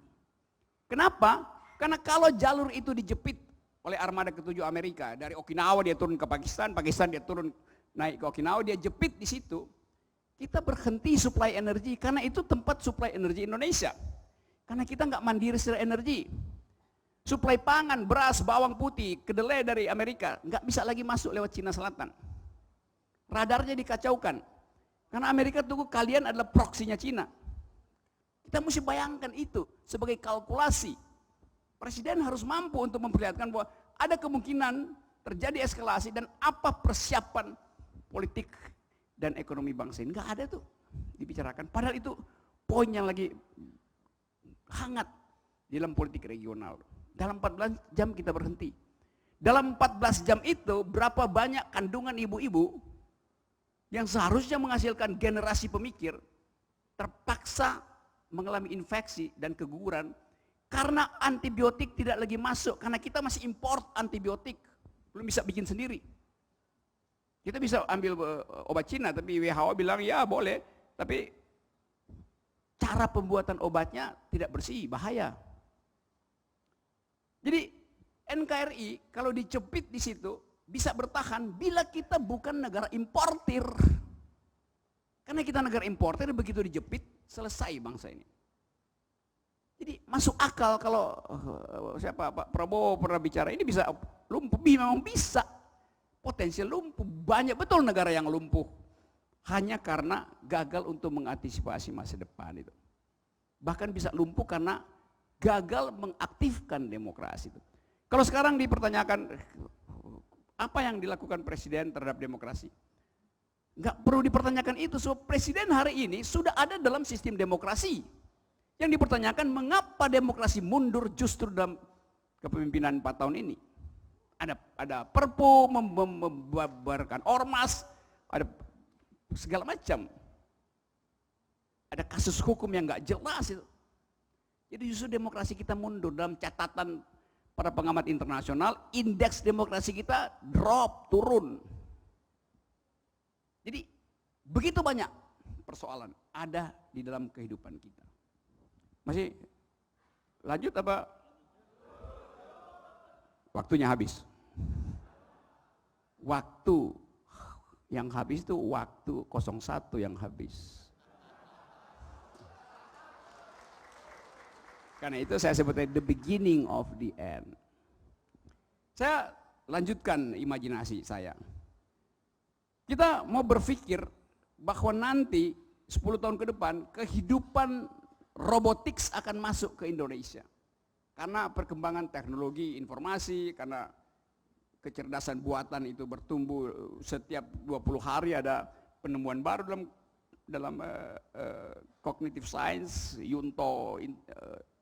Kenapa? Karena kalau jalur itu dijepit oleh armada ke-7 Amerika, dari Okinawa dia turun ke Pakistan, Pakistan dia turun naik ke Okinawa, dia jepit di situ, kita berhenti suplai energi, karena itu tempat suplai energi Indonesia. Karena kita nggak mandiri secara energi. Suplai pangan, beras, bawang putih, kedelai dari Amerika, nggak bisa lagi masuk lewat Cina Selatan. Radarnya dikacaukan. Karena Amerika tunggu kalian adalah proksinya Cina. Kita mesti bayangkan itu sebagai kalkulasi. Presiden harus mampu untuk memperlihatkan bahwa ada kemungkinan terjadi eskalasi dan apa persiapan politik dan ekonomi bangsa ini. Nggak ada tuh dibicarakan. Padahal itu poin yang lagi hangat di dalam politik regional. Dalam 14 jam kita berhenti. Dalam 14 jam itu berapa banyak kandungan ibu-ibu yang seharusnya menghasilkan generasi pemikir terpaksa mengalami infeksi dan keguguran karena antibiotik tidak lagi masuk, karena kita masih import antibiotik, belum bisa bikin sendiri. Kita bisa ambil obat Cina, tapi WHO bilang ya boleh, tapi cara pembuatan obatnya tidak bersih, bahaya. Jadi NKRI kalau dicepit di situ bisa bertahan bila kita bukan negara importir. Karena kita negara importir, begitu dijepit selesai bangsa ini. Jadi masuk akal kalau siapa Pak Prabowo pernah bicara ini bisa lumpuh, memang bisa. Potensial lumpuh, banyak betul negara yang lumpuh. Hanya karena gagal untuk mengantisipasi masa depan itu. Bahkan bisa lumpuh karena gagal mengaktifkan demokrasi itu. Kalau sekarang dipertanyakan apa yang dilakukan presiden terhadap demokrasi? Nggak perlu dipertanyakan itu, so presiden hari ini sudah ada dalam sistem demokrasi. Yang dipertanyakan mengapa demokrasi mundur justru dalam kepemimpinan 4 tahun ini. Ada perpu, membubarkan ormas, ada segala macam. Ada kasus hukum yang nggak jelas itu. Jadi justru demokrasi kita mundur. Dalam catatan para pengamat internasional, indeks demokrasi kita drop, turun. Jadi begitu banyak persoalan ada di dalam kehidupan kita. Masih lanjut apa? Waktunya habis. Waktu yang habis itu waktu 01 yang habis. Karena itu saya sebutnya the beginning of the end. Saya lanjutkan imajinasi saya. Kita mau berpikir bahwa nanti 10 tahun ke depan kehidupan robotics akan masuk ke Indonesia. Karena perkembangan teknologi informasi, karena kecerdasan buatan itu bertumbuh setiap 20 hari ada penemuan baru dalam cognitive science, Yunto,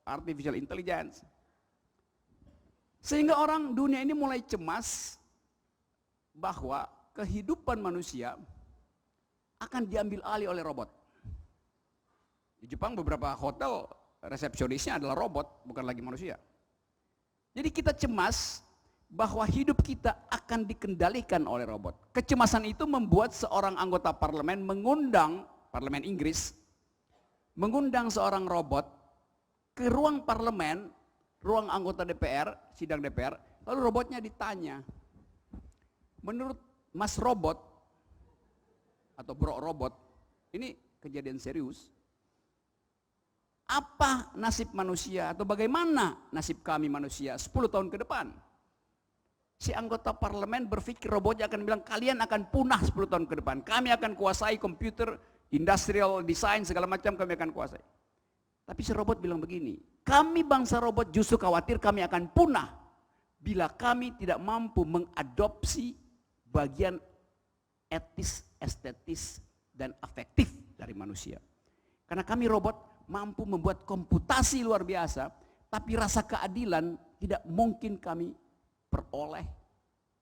artificial intelligence. Sehingga orang dunia ini mulai cemas bahwa kehidupan manusia akan diambil alih oleh robot. Di Jepang beberapa hotel resepsionisnya adalah robot, bukan lagi manusia. Jadi kita cemas bahwa hidup kita akan dikendalikan oleh robot. Kecemasan itu membuat seorang anggota parlemen mengundang, parlemen Inggris, mengundang seorang robot ke ruang parlemen, ruang anggota DPR, sidang DPR, lalu robotnya ditanya, menurut Mas Robot, atau Bro Robot, ini kejadian serius, apa nasib manusia atau bagaimana nasib kami manusia 10 tahun ke depan? Si anggota parlemen berpikir robotnya akan bilang kalian akan punah 10 tahun ke depan. Kami akan kuasai komputer, industrial design, segala macam kami akan kuasai. Tapi si robot bilang begini, kami bangsa robot justru khawatir kami akan punah bila kami tidak mampu mengadopsi bagian etis, estetis, dan afektif dari manusia. Karena kami robot mampu membuat komputasi luar biasa, tapi rasa keadilan tidak mungkin kami peroleh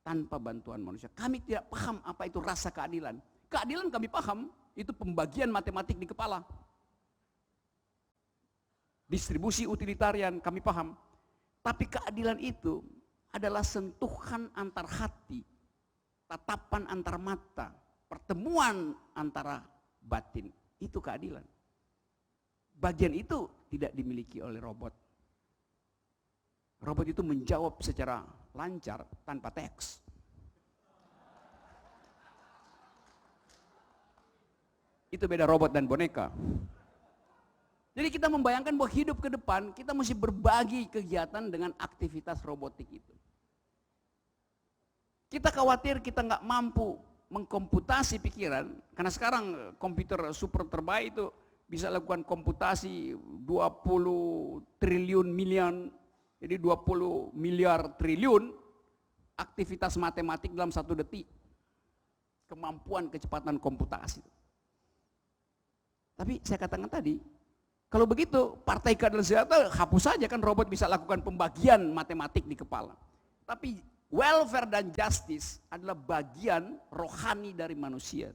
tanpa bantuan manusia. Kami tidak paham apa itu rasa keadilan. Keadilan kami paham, itu pembagian matematik di kepala. Distribusi utilitarian kami paham. Tapi keadilan itu adalah sentuhan antar hati, tatapan antar mata, pertemuan antara batin. Itu keadilan. Bagian itu tidak dimiliki oleh robot. Robot itu menjawab secara lancar tanpa teks. Itu beda robot dan boneka. Jadi kita membayangkan bahwa hidup ke depan kita mesti berbagi kegiatan dengan aktivitas robotik itu. Kita khawatir kita nggak mampu mengkomputasi pikiran, karena sekarang komputer super terbaik itu bisa lakukan komputasi 20 triliun miliar, jadi 20 miliar triliun aktivitas matematik dalam 1 detik. Kemampuan kecepatan komputasi. Tapi saya katakan tadi, kalau begitu partai keadilan sejahtera hapus saja, kan robot bisa lakukan pembagian matematik di kepala. Tapi welfare dan justice adalah bagian rohani dari manusia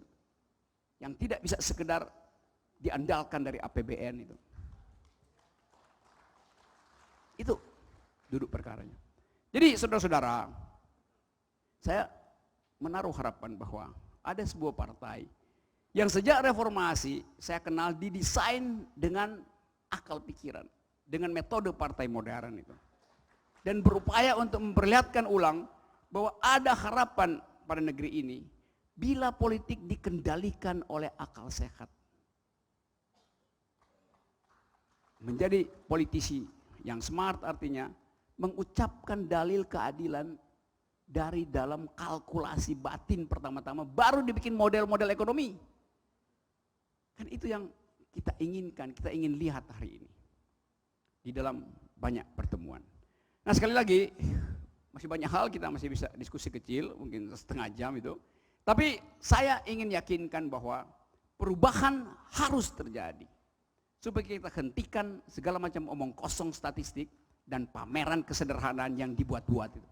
yang tidak bisa sekedar diandalkan dari APBN itu. Itu duduk perkaranya. Jadi saudara-saudara, saya menaruh harapan bahwa ada sebuah partai yang sejak reformasi saya kenal didesain dengan akal pikiran, dengan metode partai modern itu. Dan berupaya untuk memperlihatkan ulang bahwa ada harapan pada negeri ini bila politik dikendalikan oleh akal sehat. Menjadi politisi yang smart artinya mengucapkan dalil keadilan dari dalam kalkulasi batin pertama-tama, baru dibikin model-model ekonomi. Kan itu yang kita inginkan, kita ingin lihat hari ini di dalam banyak pertemuan. Nah sekali lagi, masih banyak hal kita masih bisa diskusi kecil, mungkin setengah jam itu. Tapi saya ingin yakinkan bahwa perubahan harus terjadi. Supaya kita hentikan segala macam omong kosong statistik dan pameran kesederhanaan yang dibuat-buat itu.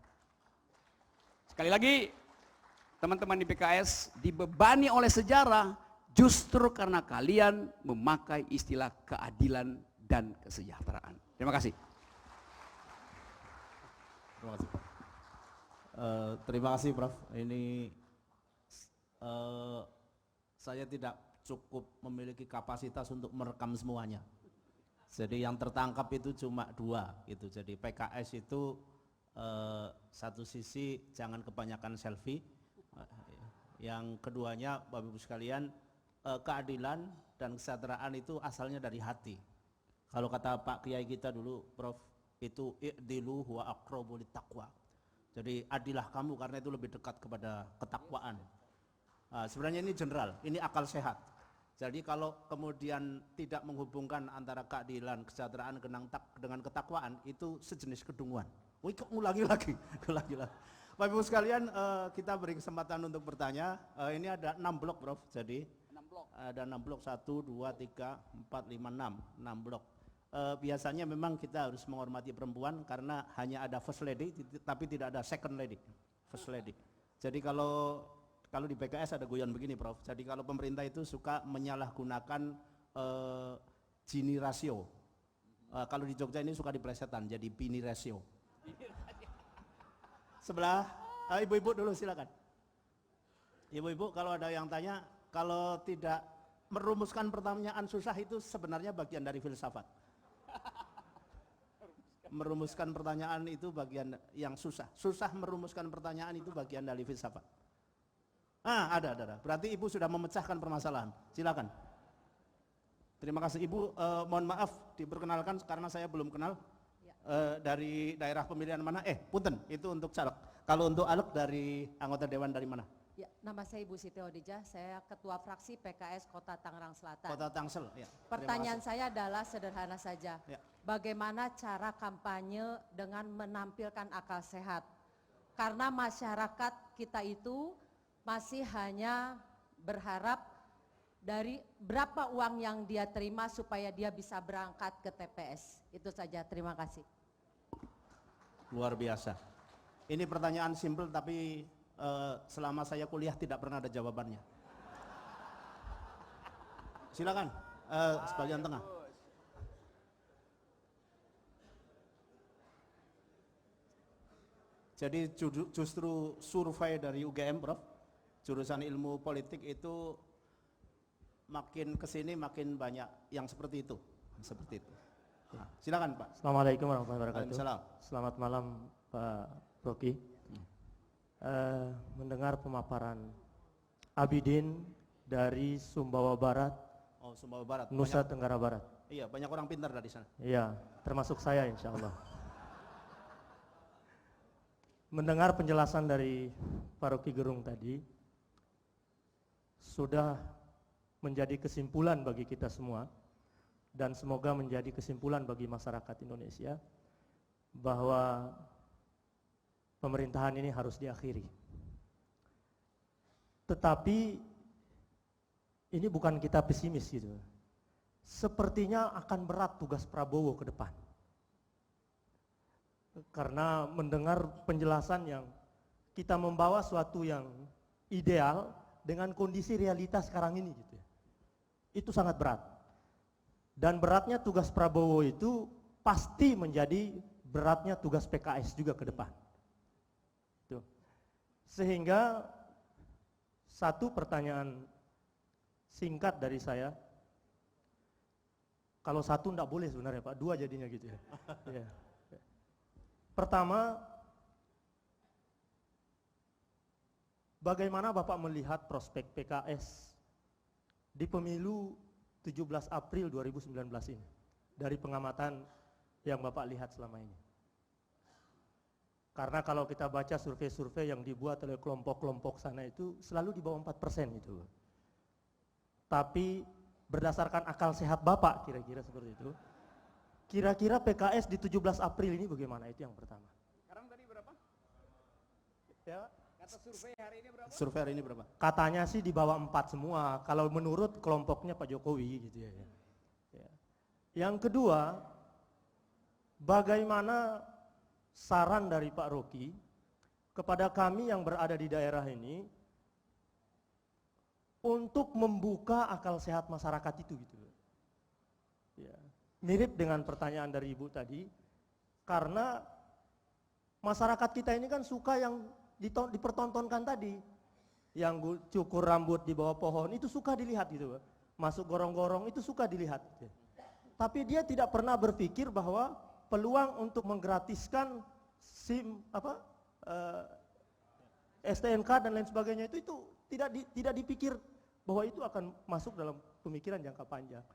Sekali lagi, teman-teman di PKS dibebani oleh sejarah justru karena kalian memakai istilah keadilan dan kesejahteraan. Terima kasih. Terima kasih, Pak. Terima kasih, Prof. Ini saya tidak cukup memiliki kapasitas untuk merekam semuanya. Jadi yang tertangkap itu cuma 2 gitu. Jadi PKS itu satu sisi jangan kebanyakan selfie, yang keduanya Bapak Ibu sekalian, keadilan dan kesejahteraan itu asalnya dari hati. Kalau kata Pak Kiai kita dulu, Prof, itu i'dilu huwa aqrabu littaqwa. Jadi adilah kamu karena itu lebih dekat kepada ketakwaan. Sebenarnya ini general, ini akal sehat. Jadi kalau kemudian tidak menghubungkan antara keadilan, kesejahteraan dengan ketakwaan, itu sejenis kedunguan. Wih, kok ngulangi lagi. Bapak Ibu sekalian, kita beri kesempatan untuk bertanya. Ini ada 6 blok, Prof. Jadi 6 blok. ada 6 blok, 1, 2, 3, 4, 5, 6 blok. Biasanya memang kita harus menghormati perempuan karena hanya ada first lady, tapi tidak ada second lady, first lady. Jadi kalau di PKS ada guyon begini, Prof. Jadi kalau pemerintah itu suka menyalahgunakan Gini rasio. Kalau di Jogja ini suka diplesetan jadi bini rasio. Sebelah ibu-ibu dulu silakan. Ibu-ibu kalau ada yang tanya, kalau tidak merumuskan pertanyaan susah itu sebenarnya bagian dari filsafat. Merumuskan pertanyaan itu bagian yang susah. Susah merumuskan pertanyaan itu bagian dari filsafat. Ada. Berarti Ibu sudah memecahkan permasalahan. Silakan. Terima kasih Ibu. Mohon maaf diperkenalkan karena saya belum kenal. Dari daerah pemilihan mana? Punten, itu untuk caleg. Kalau untuk aleg dari anggota dewan dari mana? Ya, nama saya Ibu Siti Odijah, saya Ketua Fraksi PKS Kota Tangerang Selatan. Kota Tangsel, ya. Pertanyaan saya adalah sederhana saja. Ya. Bagaimana cara kampanye dengan menampilkan akal sehat? Karena masyarakat kita itu masih hanya berharap dari berapa uang yang dia terima supaya dia bisa berangkat ke TPS. Itu saja, terima kasih. Luar biasa. Ini pertanyaan simpel tapi selama saya kuliah tidak pernah ada jawabannya. Silakan, sebagian tengah. Jadi justru survei dari UGM, Prof, jurusan ilmu politik itu makin kesini makin banyak yang seperti itu. Nah, silakan Pak. Assalamualaikum warahmatullahi wabarakatuh. Waalaikumsalam. Selamat malam Pak Rocky. Mendengar pemaparan Abidin dari Sumbawa Barat, Sumbawa Barat, Nusa Tenggara Barat. Iya, banyak orang pintar dari sana. Iya, termasuk saya insya Allah. Mendengar penjelasan dari Pak Rocky Gerung tadi, sudah menjadi kesimpulan bagi kita semua dan semoga menjadi kesimpulan bagi masyarakat Indonesia bahwa pemerintahan ini harus diakhiri. Tetapi ini bukan kita pesimis gitu. Sepertinya akan berat tugas Prabowo ke depan. Karena mendengar penjelasan yang kita membawa suatu yang ideal dengan kondisi realitas sekarang ini gitu ya. Itu sangat berat. Dan beratnya tugas Prabowo itu pasti menjadi beratnya tugas PKS juga ke depan. Tuh. Sehingga satu pertanyaan singkat dari saya, kalau satu enggak boleh sebenarnya Pak, dua jadinya gitu ya. Ya. Pertama, bagaimana Bapak melihat prospek PKS di pemilu 17 April 2019 ini dari pengamatan yang Bapak lihat selama ini? Karena kalau kita baca survei-survei yang dibuat oleh kelompok-kelompok sana itu selalu di bawah 4% itu. Tapi berdasarkan akal sehat Bapak kira-kira seperti itu, kira-kira PKS di 17 April ini bagaimana? Itu yang pertama. Sekarang tadi berapa? Ya, Kata survei hari ini berapa? Survei hari ini berapa? katanya sih di bawah 4 semua, kalau menurut kelompoknya Pak Jokowi gitu ya. Ya. Yang kedua, bagaimana saran dari Pak Rocky kepada kami yang berada di daerah ini untuk membuka akal sehat masyarakat itu gitu. Ya. Mirip dengan pertanyaan dari Ibu tadi, karena masyarakat kita ini kan suka yang dipertontonkan tadi, yang cukur rambut di bawah pohon itu suka dilihat gitu, masuk gorong-gorong itu suka dilihat. Gitu. Tapi dia tidak pernah berpikir bahwa peluang untuk menggratiskan SIM STNK dan lain sebagainya itu tidak dipikir bahwa itu akan masuk dalam pemikiran jangka panjang.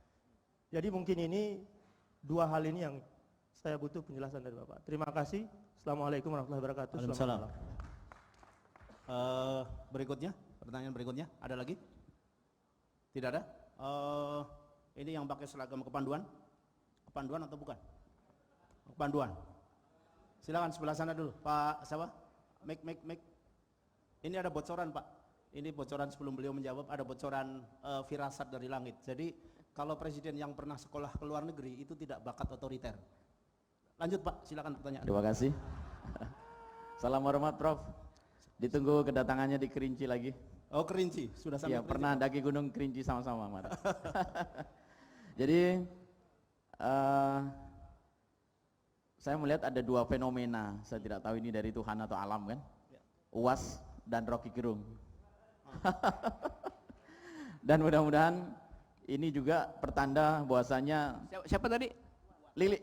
Jadi mungkin ini dua hal ini yang saya butuh penjelasan dari Bapak. Terima kasih. Assalamualaikum warahmatullahi wabarakatuh. Waalaikumsalam. Berikutnya, pertanyaan berikutnya, ada lagi? Tidak ada? Ini yang pakai seragam kepanduan? Kepanduan atau bukan? Kepanduan. Silakan sebelah sana dulu, Pak siapa? Mik. Ini ada bocoran Pak. Ini bocoran sebelum beliau menjawab, ada bocoran firasat dari langit. Jadi kalau presiden yang pernah sekolah ke luar negeri itu tidak bakat otoriter. Lanjut Pak, silakan pertanyaan. Terima kasih. Salam hormat Prof. Ditunggu kedatangannya di Kerinci lagi. Oh Kerinci, sudah sampai Iya, Kerinci, pernah Pak? daki gunung Kerinci sama-sama. Jadi saya melihat ada dua fenomena. Saya tidak tahu ini dari Tuhan atau alam kan. UAS dan Rocky Gerung. Dan mudah-mudahan ini juga pertanda bahwasanya Siapa tadi? Lili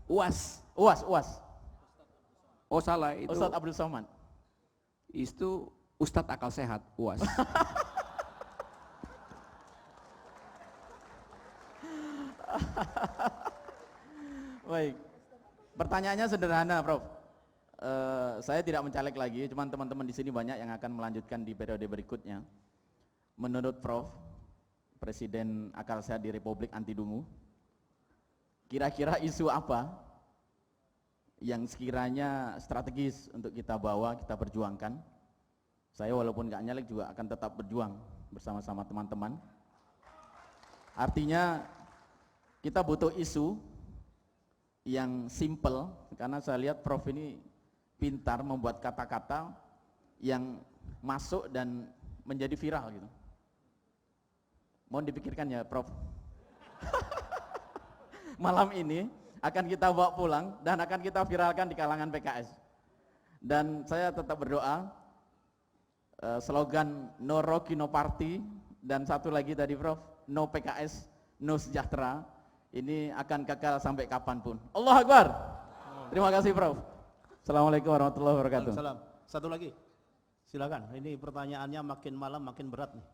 UAS. UAS Oh salah, itu Ustadz Abdul Somad. itu Ustadz akal sehat, UAS. Baik, pertanyaannya sederhana Prof. Saya tidak mencalek lagi, cuman teman-teman di sini banyak yang akan melanjutkan di periode berikutnya. Menurut Prof, Presiden akal sehat di Republik anti dungu, kira-kira isu apa yang sekiranya strategis untuk kita bawa, kita perjuangkan? Saya walaupun gak nyalek juga akan tetap berjuang bersama-sama teman-teman. Artinya kita butuh isu yang simple, karena saya lihat Prof ini pintar membuat kata-kata yang masuk dan menjadi viral gitu. Mohon dipikirkan ya Prof. Malam ini akan kita bawa pulang dan akan kita viralkan di kalangan PKS. Dan saya tetap berdoa, slogan no Rocky no party, dan satu lagi tadi Prof, no PKS no sejahtera, ini akan kekal sampai kapanpun. Allahu Akbar. Terima kasih Prof. Assalamualaikum warahmatullahi wabarakatuh. Waalaikumsalam. Satu lagi, silakan. Ini pertanyaannya makin malam makin berat nih.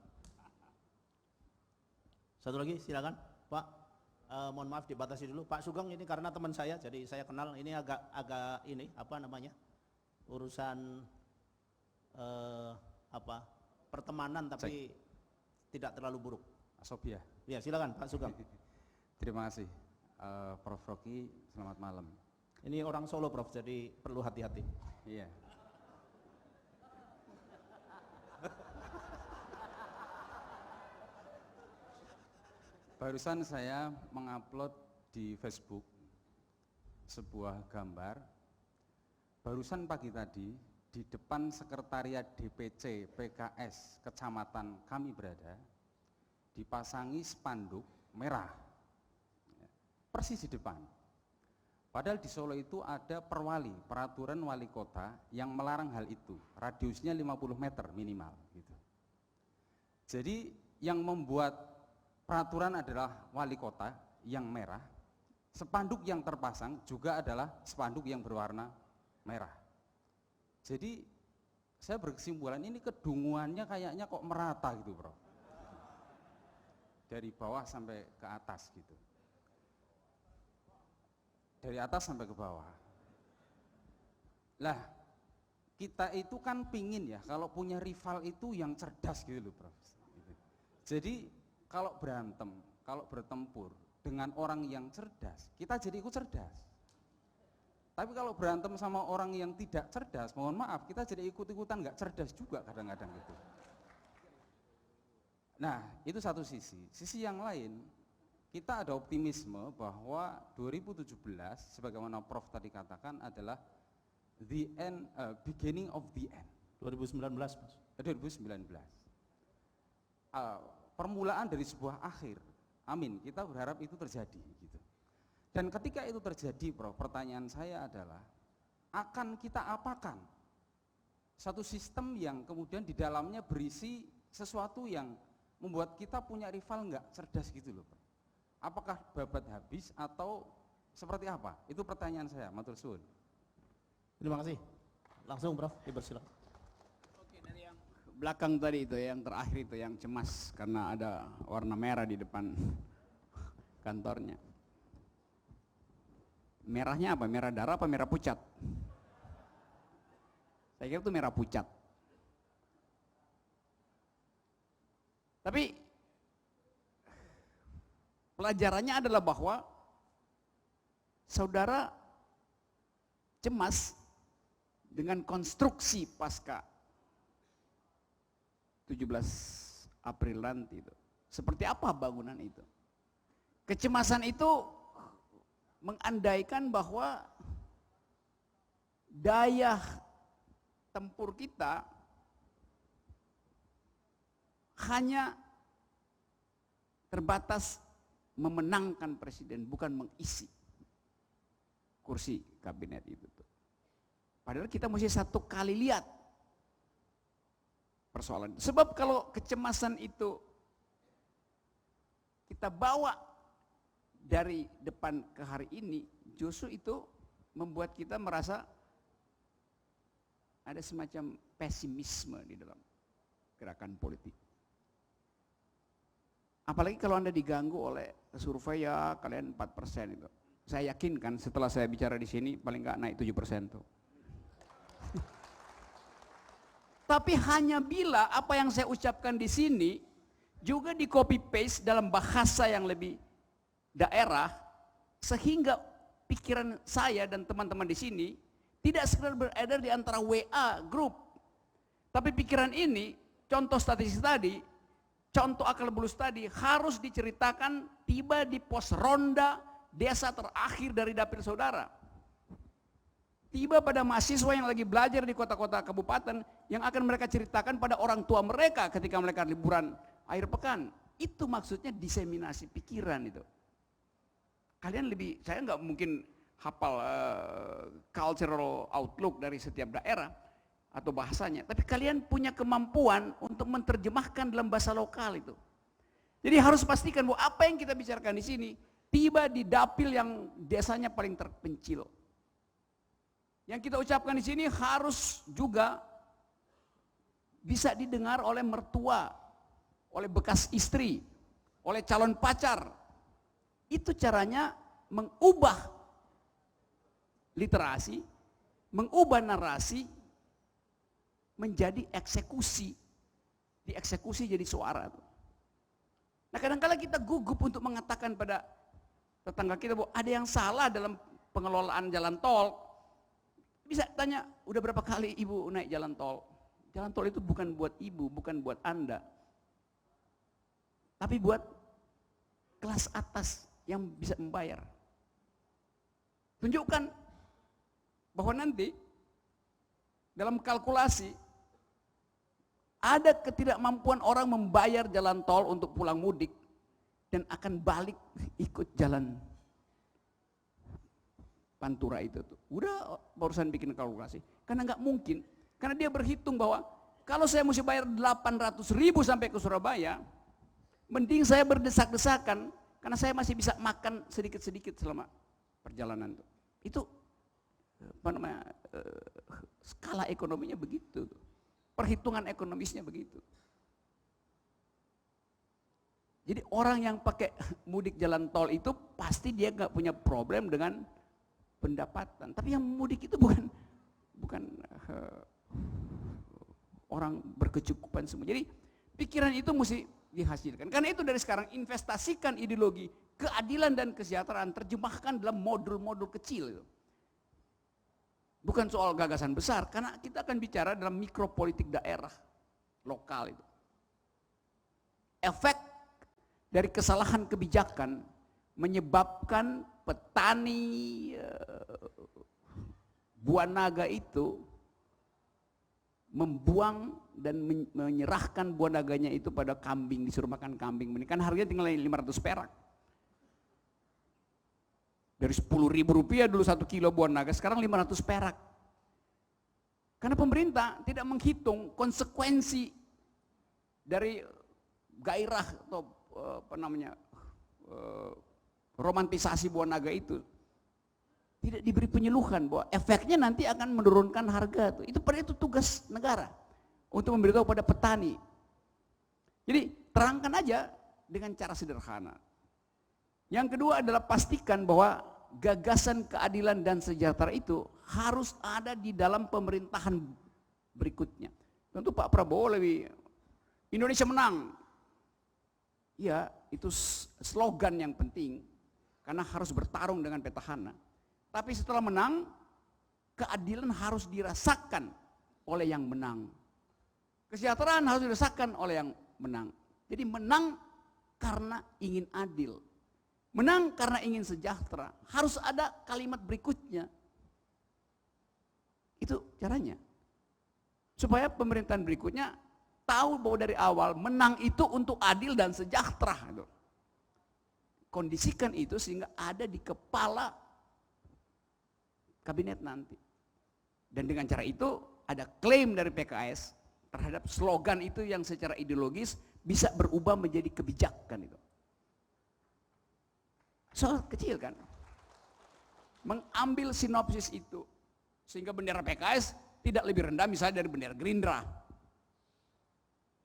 Satu lagi, silakan Pak. Mohon maaf dibatasi dulu, Pak Sugeng ini karena teman saya, jadi saya kenal. Ini agak ini apa namanya, urusan pertemanan, tapi tidak terlalu buruk. Sophia. Ya, silakan Pak Sugeng. Terima kasih. Prof. Rocky, selamat malam. Ini orang Solo, Prof, jadi perlu hati-hati. Iya. Barusan saya mengupload di Facebook sebuah gambar. Barusan pagi tadi di depan sekretariat DPC PKS kecamatan kami berada dipasangi spanduk merah, persis di depan. Padahal di Solo itu ada peraturan wali kota yang melarang hal itu, radiusnya 50 meter minimal gitu. Jadi yang membuat peraturan adalah wali kota yang merah, spanduk yang terpasang juga adalah spanduk yang berwarna merah. Jadi saya berkesimpulan ini kedunguannya kayaknya kok merata gitu, Bro. Dari bawah sampai ke atas gitu. Dari atas sampai ke bawah. Lah, kita itu kan pingin ya kalau punya rival itu yang cerdas gitu loh, Prof. Jadi kalau berantem, kalau bertempur dengan orang yang cerdas, kita jadi ikut cerdas. Tapi kalau berantem sama orang yang tidak cerdas, mohon maaf, kita jadi ikut-ikutan nggak cerdas juga kadang-kadang gitu. Nah, itu satu sisi. Sisi yang lain, kita ada optimisme bahwa 2017, sebagaimana Prof tadi katakan, adalah the end, beginning of the end. 2019, Mas. 2019. Permulaan dari sebuah akhir. Amin. Kita berharap itu terjadi gitu. Dan ketika itu terjadi, Prof, pertanyaan saya adalah akan kita apakan satu sistem yang kemudian di dalamnya berisi sesuatu yang membuat kita punya rival nggak cerdas gitu loh, Prof. Apakah babat habis atau seperti apa? Itu pertanyaan saya, matur suwun. Terima kasih. Langsung, Prof, dipersilakan. Oke, dari yang belakang tadi itu, yang terakhir itu, yang cemas karena ada warna merah di depan kantornya. Merahnya apa? Merah darah apa merah pucat? Saya kira itu merah pucat. Tapi pelajarannya adalah bahwa saudara cemas dengan konstruksi pasca 17 April nanti itu. Seperti apa bangunan itu? Kecemasan itu mengandaikan bahwa daya tempur kita hanya terbatas memenangkan presiden, bukan mengisi kursi kabinet itu. Padahal kita mesti satu kali lihat persoalan itu. Sebab kalau kecemasan itu kita bawa dari depan ke hari ini, justru itu membuat kita merasa ada semacam pesimisme di dalam gerakan politik. Apalagi kalau Anda diganggu oleh survei ya kalian 4% itu. Saya yakin kan setelah saya bicara di sini paling nggak naik 7% tuh. Tapi hanya bila apa yang saya ucapkan di sini juga di copy paste dalam bahasa yang lebih daerah, sehingga pikiran saya dan teman-teman di sini tidak sekedar beredar di antara WA grup, tapi pikiran ini, contoh statistik tadi, contoh akal bulus tadi harus diceritakan tiba di pos ronda desa terakhir dari dapil saudara. Tiba pada mahasiswa yang lagi belajar di kota-kota kabupaten yang akan mereka ceritakan pada orang tua mereka ketika mereka liburan akhir pekan. Itu maksudnya diseminasi pikiran itu. Kalian lebih, saya nggak mungkin hafal cultural outlook dari setiap daerah atau bahasanya, tapi kalian punya kemampuan untuk menerjemahkan dalam bahasa lokal itu. Jadi harus pastikan bahwa apa yang kita bicarakan di sini tiba di dapil yang desanya paling terpencil. Yang kita ucapkan di sini harus juga bisa didengar oleh mertua, oleh bekas istri, oleh calon pacar. Itu caranya mengubah literasi, mengubah narasi menjadi eksekusi. Dieksekusi jadi suara. Nah kadang-kala kita gugup untuk mengatakan pada tetangga kita bahwa ada yang salah dalam pengelolaan jalan tol. Bisa tanya, udah berapa kali ibu naik jalan tol? Jalan tol itu bukan buat ibu, bukan buat Anda. Tapi buat kelas atas yang bisa membayar. Tunjukkan bahwa nanti dalam kalkulasi ada ketidakmampuan orang membayar jalan tol untuk pulang mudik dan akan balik ikut jalan Pantura itu tuh. Udah barusan bikin kalkulasi. Karena nggak mungkin. Karena dia berhitung bahwa kalau saya mesti bayar 800.000 sampai ke Surabaya, mending saya berdesak-desakan karena saya masih bisa makan sedikit-sedikit selama perjalanan tuh. Itu apa namanya, skala ekonominya begitu. Perhitungan ekonomisnya begitu. Jadi orang yang pakai mudik jalan tol itu pasti dia nggak punya problem dengan pendapatan. Tapi yang mudik itu bukan orang berkecukupan semua. Jadi pikiran itu mesti dihasilkan. Karena itu dari sekarang investasikan ideologi keadilan dan kesejahteraan, terjemahkan dalam modul-modul kecil itu. Bukan soal gagasan besar, karena kita akan bicara dalam mikropolitik daerah, lokal itu. Efek dari kesalahan kebijakan menyebabkan petani buah naga itu membuang dan menyerahkan buah naganya itu pada kambing, disuruh makan kambing. Kan harganya tinggal 500 perak. Dari 10.000 rupiah dulu 1 kilo buah naga, sekarang 500 perak. Karena pemerintah tidak menghitung konsekuensi dari gairah atau romantisasi buah naga itu. Tidak diberi penyeluhan bahwa efeknya nanti akan menurunkan harga. Itu tugas negara untuk memberitahu pada petani. Jadi terangkan aja dengan cara sederhana. Yang kedua adalah pastikan bahwa gagasan keadilan dan sejahtera itu harus ada di dalam pemerintahan berikutnya. Tentu Pak Prabowo lebih Indonesia menang. Ya, itu slogan yang penting karena harus bertarung dengan petahana. Tapi setelah menang, keadilan harus dirasakan oleh yang menang. Kesejahteraan harus dirasakan oleh yang menang. Jadi menang karena ingin adil. Menang karena ingin sejahtera. Harus ada kalimat berikutnya. Itu caranya. Supaya pemerintahan berikutnya tahu bahwa dari awal menang itu untuk adil dan sejahtera. Kondisikan itu sehingga ada di kepala kabinet nanti. Dan dengan cara itu ada klaim dari PKS terhadap slogan itu yang secara ideologis bisa berubah menjadi kebijakan itu. Soal kecil kan, mengambil sinopsis itu sehingga bendera PKS tidak lebih rendah misalnya dari bendera Gerindra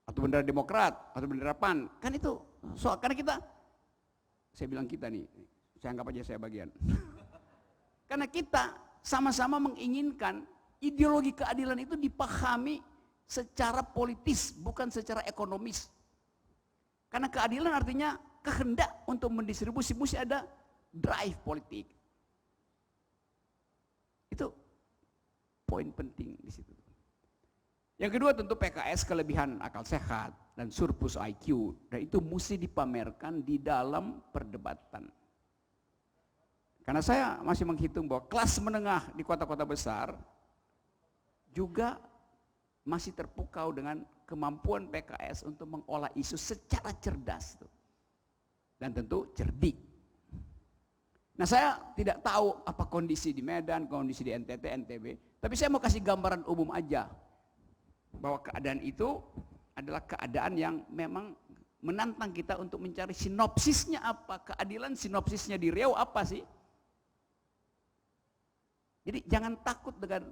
atau bendera Demokrat atau bendera PAN, kan itu soal karena kita, saya bilang kita nih, saya anggap aja saya bagian, karena kita sama-sama menginginkan ideologi keadilan itu dipahami secara politis bukan secara ekonomis, karena keadilan artinya kehendak untuk mendistribusi, mesti ada drive politik. Itu poin penting di situ. Yang kedua tentu PKS kelebihan akal sehat dan surplus IQ, dan itu mesti dipamerkan di dalam perdebatan. Karena saya masih menghitung bahwa kelas menengah di kota-kota besar juga masih terpukau dengan kemampuan PKS untuk mengolah isu secara cerdas. Dan tentu cerdik. Nah saya tidak tahu apa kondisi di Medan, kondisi di NTT, NTB, tapi saya mau kasih gambaran umum aja bahwa keadaan itu adalah keadaan yang memang menantang kita untuk mencari sinopsisnya apa, keadilan sinopsisnya di Riau apa sih? Jadi jangan takut dengan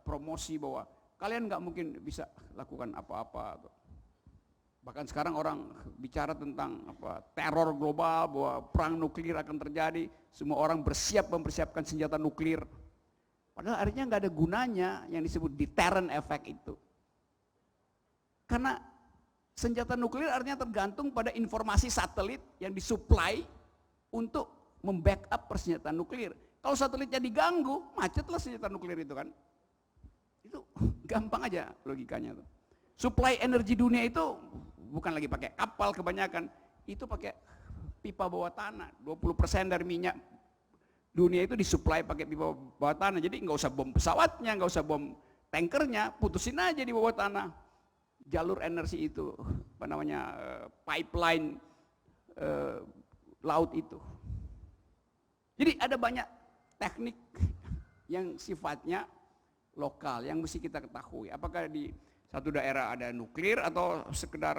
promosi bahwa kalian nggak mungkin bisa lakukan apa-apa. Bahkan sekarang orang bicara tentang teror global, bahwa perang nuklir akan terjadi, semua orang bersiap mempersiapkan senjata nuklir. Padahal artinya nggak ada gunanya yang disebut deterrent effect itu. Karena senjata nuklir artinya tergantung pada informasi satelit yang disuplai untuk membackup persenjataan nuklir. Kalau satelitnya diganggu, macetlah senjata nuklir itu kan. Itu gampang aja logikanya tuh. Suplai energi dunia itu bukan lagi pakai kapal kebanyakan, itu pakai pipa bawah tanah. 20% dari minyak dunia itu disuplai pakai pipa bawah tanah. Jadi nggak usah bom pesawatnya, nggak usah bom tankernya, putusin aja di bawah tanah. Jalur energi itu, apa namanya, pipeline laut itu. Jadi ada banyak teknik yang sifatnya lokal yang mesti kita ketahui. Apakah di satu daerah ada nuklir atau sekedar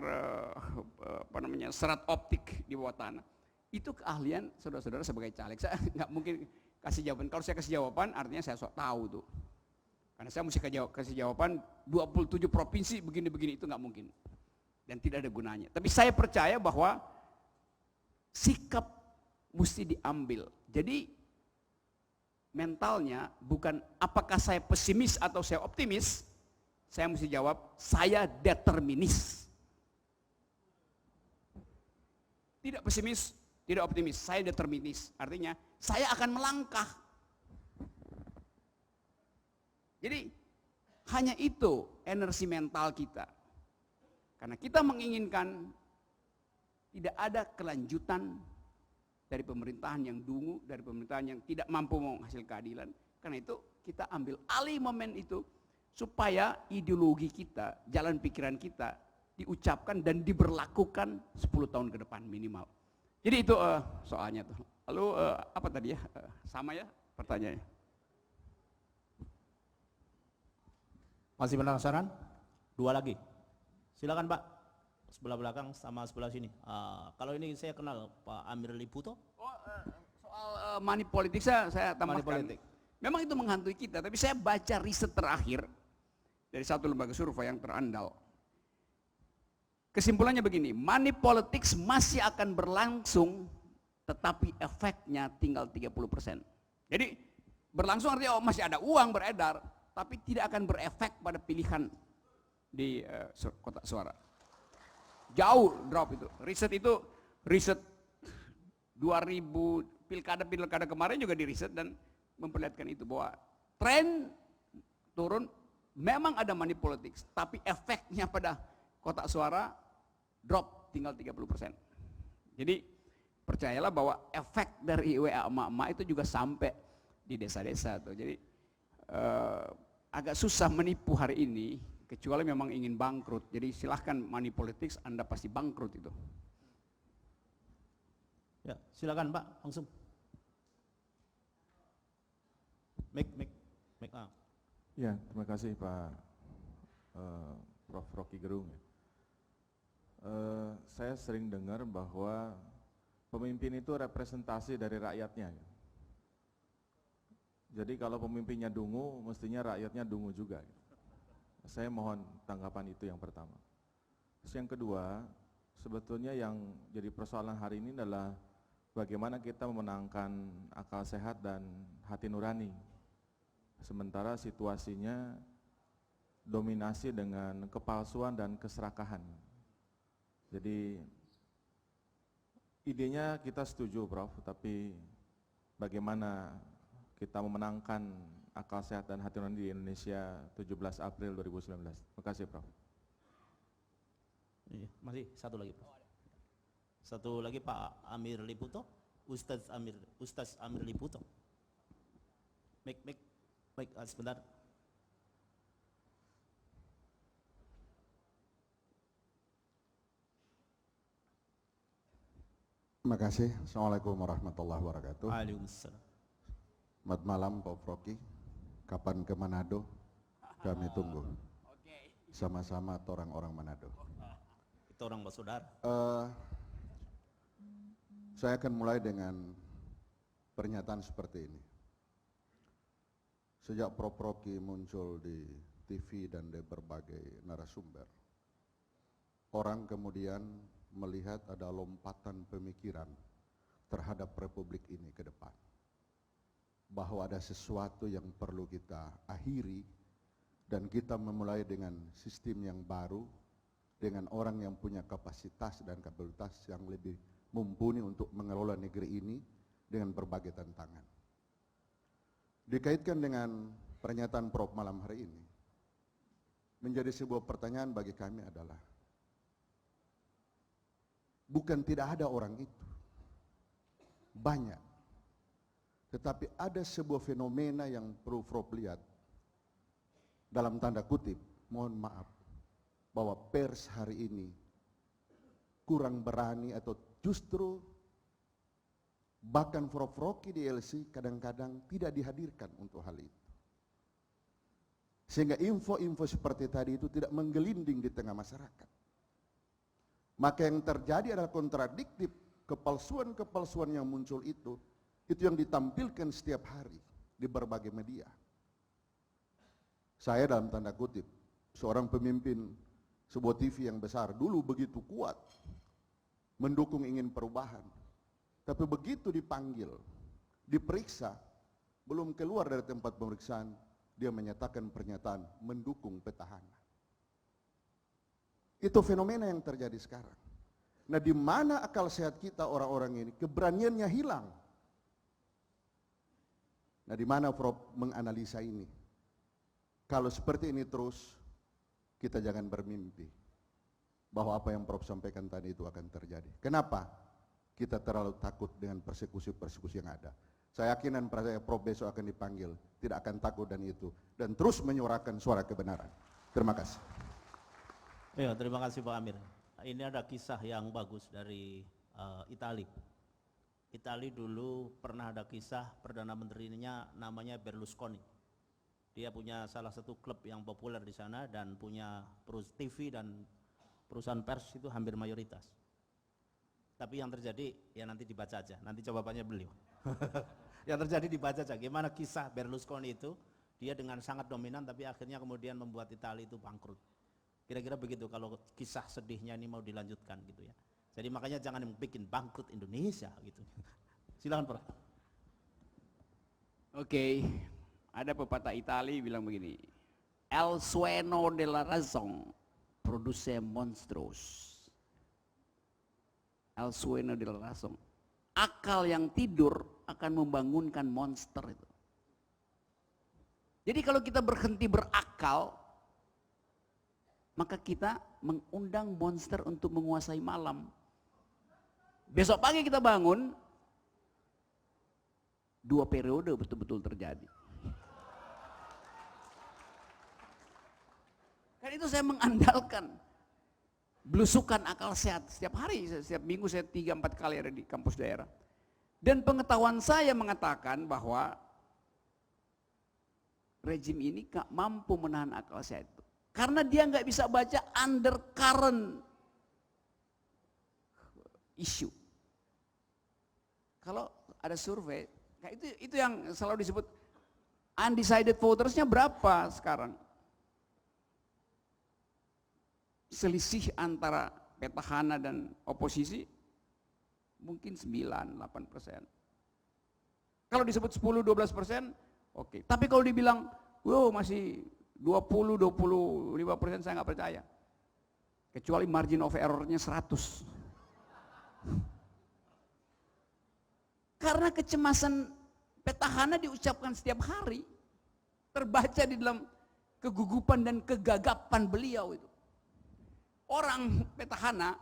apa namanya, serat optik di bawah tanah. Itu keahlian saudara-saudara sebagai caleg. Saya nggak mungkin kasih jawaban. Kalau saya kasih jawaban artinya saya sok tahu tuh. Karena saya mesti kasih jawaban 27 provinsi begini-begini, itu nggak mungkin. Dan tidak ada gunanya. Tapi saya percaya bahwa sikap mesti diambil. Jadi mentalnya bukan apakah saya pesimis atau saya optimis. Saya mesti jawab, saya determinis. Tidak pesimis, tidak optimis, saya determinis. Artinya, saya akan melangkah. Jadi, hanya itu energi mental kita. Karena kita menginginkan tidak ada kelanjutan dari pemerintahan yang dungu, dari pemerintahan yang tidak mampu menghasilkan keadilan. Karena itu, kita ambil alih momen itu, supaya ideologi kita, jalan pikiran kita diucapkan dan diberlakukan 10 tahun ke depan minimal. Jadi itu soalnya tuh. Lalu apa tadi ya? Sama ya pertanyaannya. Masih penasaran? 2 lagi. Silakan Pak. Sebelah belakang sama sebelah sini. Kalau ini saya kenal Pak Amir Liputo. Soal money politics saya tambahkan. Money politik. Memang itu menghantui kita, tapi saya baca riset terakhir dari satu lembaga survei yang terandal. Kesimpulannya begini, money politics masih akan berlangsung, tetapi efeknya tinggal 30%. Jadi berlangsung artinya masih ada uang beredar, tapi tidak akan berefek pada pilihan di kotak suara. Jauh drop itu. Riset 2000 pilkada kemarin juga diriset dan memperlihatkan itu bahwa tren turun. Memang ada money politics, tapi efeknya pada kotak suara drop tinggal 30%. Jadi percayalah bahwa efek dari WA emak-emak itu juga sampai di desa-desa tuh. Jadi agak susah menipu hari ini, kecuali memang ingin bangkrut. Jadi silahkan money politics, Anda pasti bangkrut itu. Ya, silakan Pak, langsung. Mic. Ya, terima kasih Pak Prof. Rocky Gerung. Saya sering dengar bahwa pemimpin itu representasi dari rakyatnya. Jadi kalau pemimpinnya dungu, mestinya rakyatnya dungu juga. Saya mohon tanggapan itu yang pertama. Terus yang kedua, sebetulnya yang jadi persoalan hari ini adalah bagaimana kita memenangkan akal sehat dan hati nurani. Sementara situasinya dominasi dengan kepalsuan dan keserakahan. Jadi idenya kita setuju Prof, tapi bagaimana kita memenangkan akal sehat dan hati nurani di Indonesia 17 April 2019. Terima kasih Prof. Iya, masih satu lagi Prof. Satu lagi Pak Amir Liputo, Ustaz Amir Liputo. Baik, sebentar. Terima kasih. Assalamualaikum warahmatullahi wabarakatuh. Waalaikumsalam. Selamat malam Pak Rocky. Kapan ke Manado? Kami tunggu. Sama-sama orang Manado. Itu orang bersaudara. Saya akan mulai dengan pernyataan seperti ini. Sejak Prof. Rocky muncul di TV dan di berbagai narasumber, orang kemudian melihat ada lompatan pemikiran terhadap Republik ini ke depan. Bahwa ada sesuatu yang perlu kita akhiri dan kita memulai dengan sistem yang baru, dengan orang yang punya kapasitas dan kapabilitas yang lebih mumpuni untuk mengelola negeri ini dengan berbagai tantangan. Dikaitkan dengan pernyataan Prof malam hari ini, menjadi sebuah pertanyaan bagi kami adalah, bukan tidak ada orang itu, banyak. Tetapi ada sebuah fenomena yang perlu Prof lihat, dalam tanda kutip, mohon maaf, bahwa pers hari ini kurang berani atau justru bahkan Prof Rocky di LC kadang-kadang tidak dihadirkan untuk hal itu. Sehingga info-info seperti tadi itu tidak menggelinding di tengah masyarakat. Maka yang terjadi adalah kontradiktif, kepalsuan-kepalsuan yang muncul itu yang ditampilkan setiap hari di berbagai media. Saya dalam tanda kutip, seorang pemimpin sebuah TV yang besar, dulu begitu kuat, mendukung ingin perubahan. Tapi begitu dipanggil, diperiksa, belum keluar dari tempat pemeriksaan, dia menyatakan pernyataan mendukung petahana. Itu fenomena yang terjadi sekarang. Nah, di mana akal sehat kita orang-orang ini? Keberaniannya hilang. Nah, di mana Prof menganalisa ini? Kalau seperti ini terus, kita jangan bermimpi bahwa apa yang Prof sampaikan tadi itu akan terjadi. Kenapa? Kita terlalu takut dengan persekusi-persekusi yang ada. Saya yakin dan percaya Prof besok akan dipanggil, tidak akan takut dan itu, dan terus menyuarakan suara kebenaran. Terima kasih. Ya, terima kasih Pak Amir. Ini ada kisah yang bagus dari Itali. Itali dulu pernah ada kisah Perdana Menterinya namanya Berlusconi. Dia punya salah satu klub yang populer di sana dan punya TV dan perusahaan pers itu hampir mayoritas. Tapi yang terjadi ya nanti dibaca aja, nanti jawabannya beliau. Yang terjadi dibaca aja, gimana kisah Berlusconi itu, dia dengan sangat dominan tapi akhirnya kemudian membuat Italia itu bangkrut. Kira-kira begitu kalau kisah sedihnya ini mau dilanjutkan gitu ya. Jadi makanya jangan bikin bangkrut Indonesia gitu. Silakan Prof. Oke, ada pepatah Itali bilang begini, El sueño de la razón produce monstruos. El sueño de la razón. Akal yang tidur akan membangunkan monster itu. Jadi kalau kita berhenti berakal, maka kita mengundang monster untuk menguasai malam. Besok pagi kita bangun, 2 periode betul-betul terjadi. Kan itu saya mengandalkan belusukan akal sehat setiap hari, setiap minggu saya 3-4 kali ada di kampus daerah. Dan pengetahuan saya mengatakan bahwa rejim ini gak mampu menahan akal sehat itu. Karena dia gak bisa baca undercurrent isu. Kalau ada survei, nah itu yang selalu disebut undecided votersnya berapa sekarang? Selisih antara petahana dan oposisi mungkin 9-8%. Kalau disebut 10-12%, oke. Tapi kalau dibilang, wow masih 20-25%, saya nggak percaya. Kecuali margin of errornya 100. Karena kecemasan petahana diucapkan setiap hari, terbaca di dalam kegugupan dan kegagapan beliau itu. Orang petahana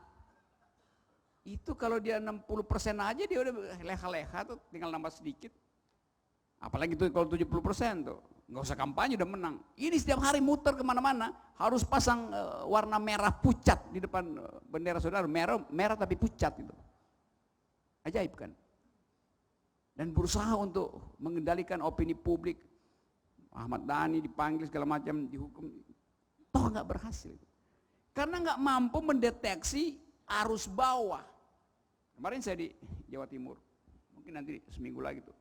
itu kalau dia 60% aja dia udah leha-leha tuh, tinggal nambah sedikit. Apalagi itu kalau 70% tuh, nggak usah kampanye udah menang. Ini setiap hari muter kemana-mana, harus pasang warna merah pucat di depan bendera saudara, merah tapi pucat itu. Ajaib kan? Dan berusaha untuk mengendalikan opini publik. Ahmad Dhani dipanggil segala macam, dihukum, toh nggak berhasil. Karena nggak mampu mendeteksi arus bawah. Kemarin saya di Jawa Timur, mungkin nanti seminggu lagi tuh.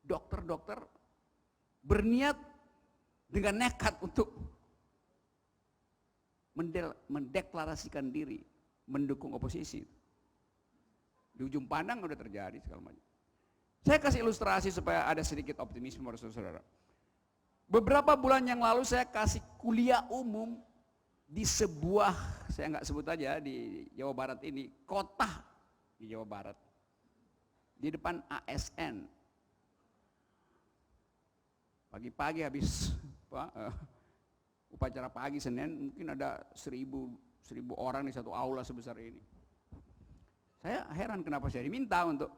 Dokter-dokter berniat dengan nekat untuk mendeklarasikan diri mendukung oposisi. Di ujung pandang udah terjadi segala macam. Saya kasih ilustrasi supaya ada sedikit optimisme saudara-saudara. Beberapa bulan yang lalu saya kasih kuliah umum di sebuah, saya nggak sebut aja, di Jawa Barat ini, kota di Jawa Barat, di depan ASN, pagi-pagi habis upacara pagi Senin, mungkin ada 1000 orang di satu aula sebesar ini. Saya heran kenapa saya diminta untuk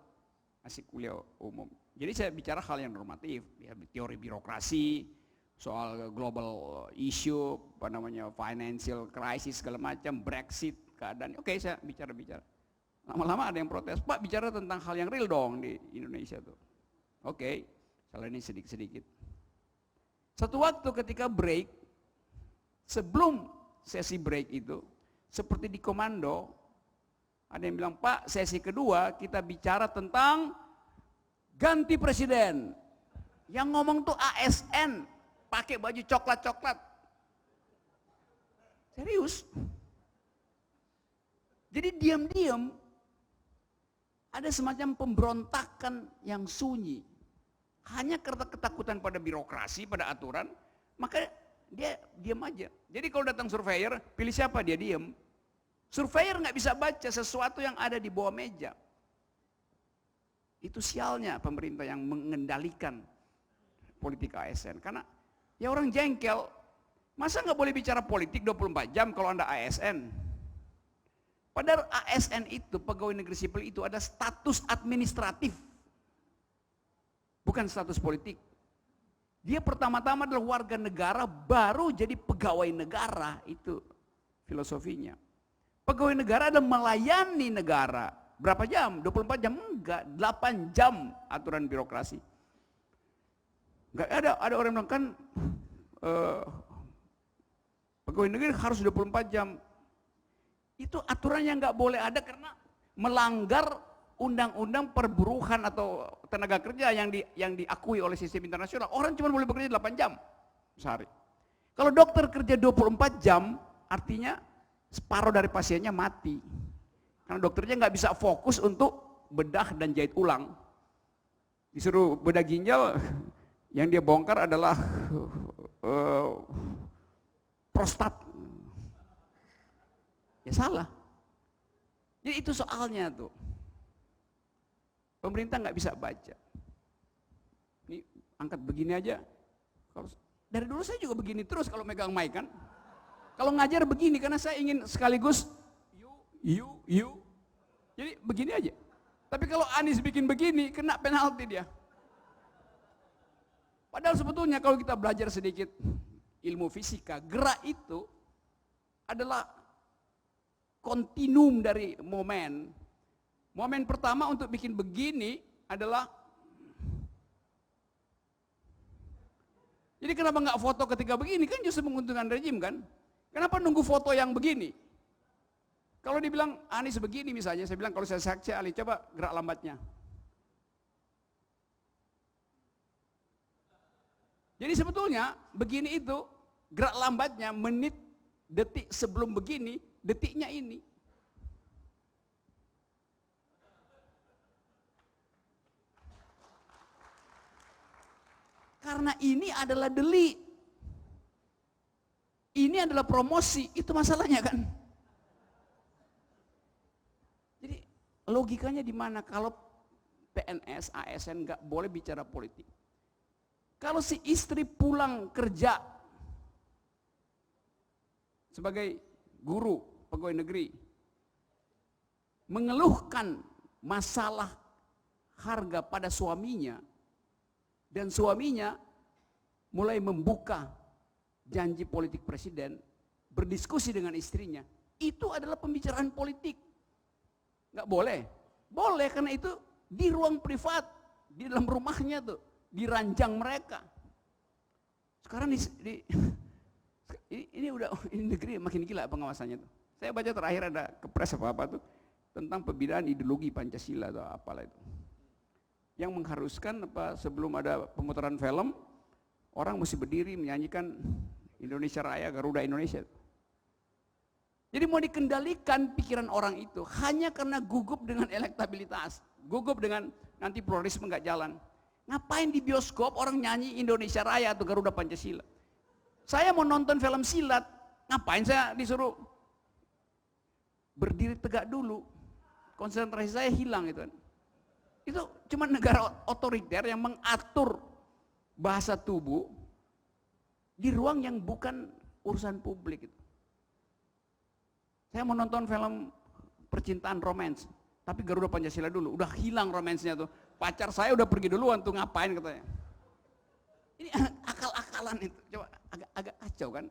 ngasih kuliah umum. Jadi saya bicara hal yang normatif, ya, teori birokrasi, soal global issue, financial crisis segala macam, Brexit, keadaan. Oke, saya bicara. Lama-lama ada yang protes, Pak bicara tentang hal yang real dong di Indonesia tuh. Oke, salah ini sedikit-sedikit. Satu waktu ketika break, sebelum sesi break itu, seperti di komando, ada yang bilang, Pak sesi kedua kita bicara tentang ganti presiden. Yang ngomong tuh ASN, pakai baju coklat-coklat. Serius. Jadi diam-diam ada semacam pemberontakan yang sunyi. Hanya karena ketakutan pada birokrasi, pada aturan, maka dia diam aja. Jadi kalau datang surveyor, pilih siapa? Dia diam. Surveyor nggak bisa baca sesuatu yang ada di bawah meja. Itu sialnya pemerintah yang mengendalikan politik ASN. Karena ya orang jengkel, masa nggak boleh bicara politik 24 jam kalau Anda ASN? Padahal ASN itu, pegawai negeri sipil itu ada status administratif, bukan status politik. Dia pertama-tama adalah warga negara, baru jadi pegawai negara, itu filosofinya. Pegawai negara adalah melayani negara. Berapa jam? 24 jam? Enggak, 8 jam aturan birokrasi. Enggak ada orang bilang kan pegawai negeri harus 24 jam. Itu aturan yang enggak boleh ada karena melanggar undang-undang perburuhan atau tenaga kerja yang diakui oleh sistem internasional. Orang cuma boleh bekerja 8 jam sehari. Kalau dokter kerja 24 jam, artinya separuh dari pasiennya mati. Karena dokternya nggak bisa fokus untuk bedah dan jahit ulang. Disuruh bedah ginjal, yang dia bongkar adalah prostat. Ya salah. Jadi itu soalnya tuh. Pemerintah nggak bisa baca. Ini angkat begini aja. Dari dulu saya juga begini terus kalau megang mic kan. Kalau ngajar begini karena saya ingin sekaligus you. Jadi begini aja. Tapi kalau Anies bikin begini kena penalti dia. Padahal sebetulnya kalau kita belajar sedikit ilmu fisika, gerak itu adalah kontinum dari momen. Momen pertama untuk bikin begini adalah, jadi kenapa nggak foto ketika begini, kan justru menguntungkan rejim kan? Kenapa nunggu foto yang begini? Kalau dibilang Anies begini misalnya, saya bilang kalau saya saksi Ali, coba gerak lambatnya. Jadi sebetulnya begini itu gerak lambatnya menit, detik sebelum begini, detiknya ini. Karena ini adalah delik. Ini adalah promosi, itu masalahnya kan. Jadi logikanya di mana kalau PNS, ASN nggak boleh bicara politik. Kalau si istri pulang kerja sebagai guru, pegawai negeri, mengeluhkan masalah harga pada suaminya, dan suaminya mulai membuka janji politik presiden, berdiskusi dengan istrinya, itu adalah pembicaraan politik. Nggak boleh? Boleh, karena itu di ruang privat, di dalam rumahnya tuh, di ranjang mereka. Sekarang ini udah, ini negeri makin gila pengawasannya tuh. Saya baca terakhir ada kepres apa tuh, tentang pembinaan ideologi Pancasila atau apalah itu. Yang mengharuskan sebelum ada pemutaran film, orang mesti berdiri menyanyikan Indonesia Raya, Garuda Indonesia. Jadi mau dikendalikan pikiran orang itu hanya karena gugup dengan elektabilitas, gugup dengan nanti pluralisme nggak jalan. Ngapain di bioskop orang nyanyi Indonesia Raya atau Garuda Pancasila? Saya mau nonton film silat, Ngapain saya disuruh berdiri tegak dulu? Konsentrasi saya hilang itu kan. Itu cuma negara otoriter yang mengatur bahasa tubuh di ruang yang bukan urusan publik itu. Saya mau nonton film percintaan romance, tapi Garuda Pancasila dulu, udah hilang romansnya tuh. Pacar saya udah pergi duluan tuh, ngapain katanya. Ini akal-akalan itu, coba agak kacau kan.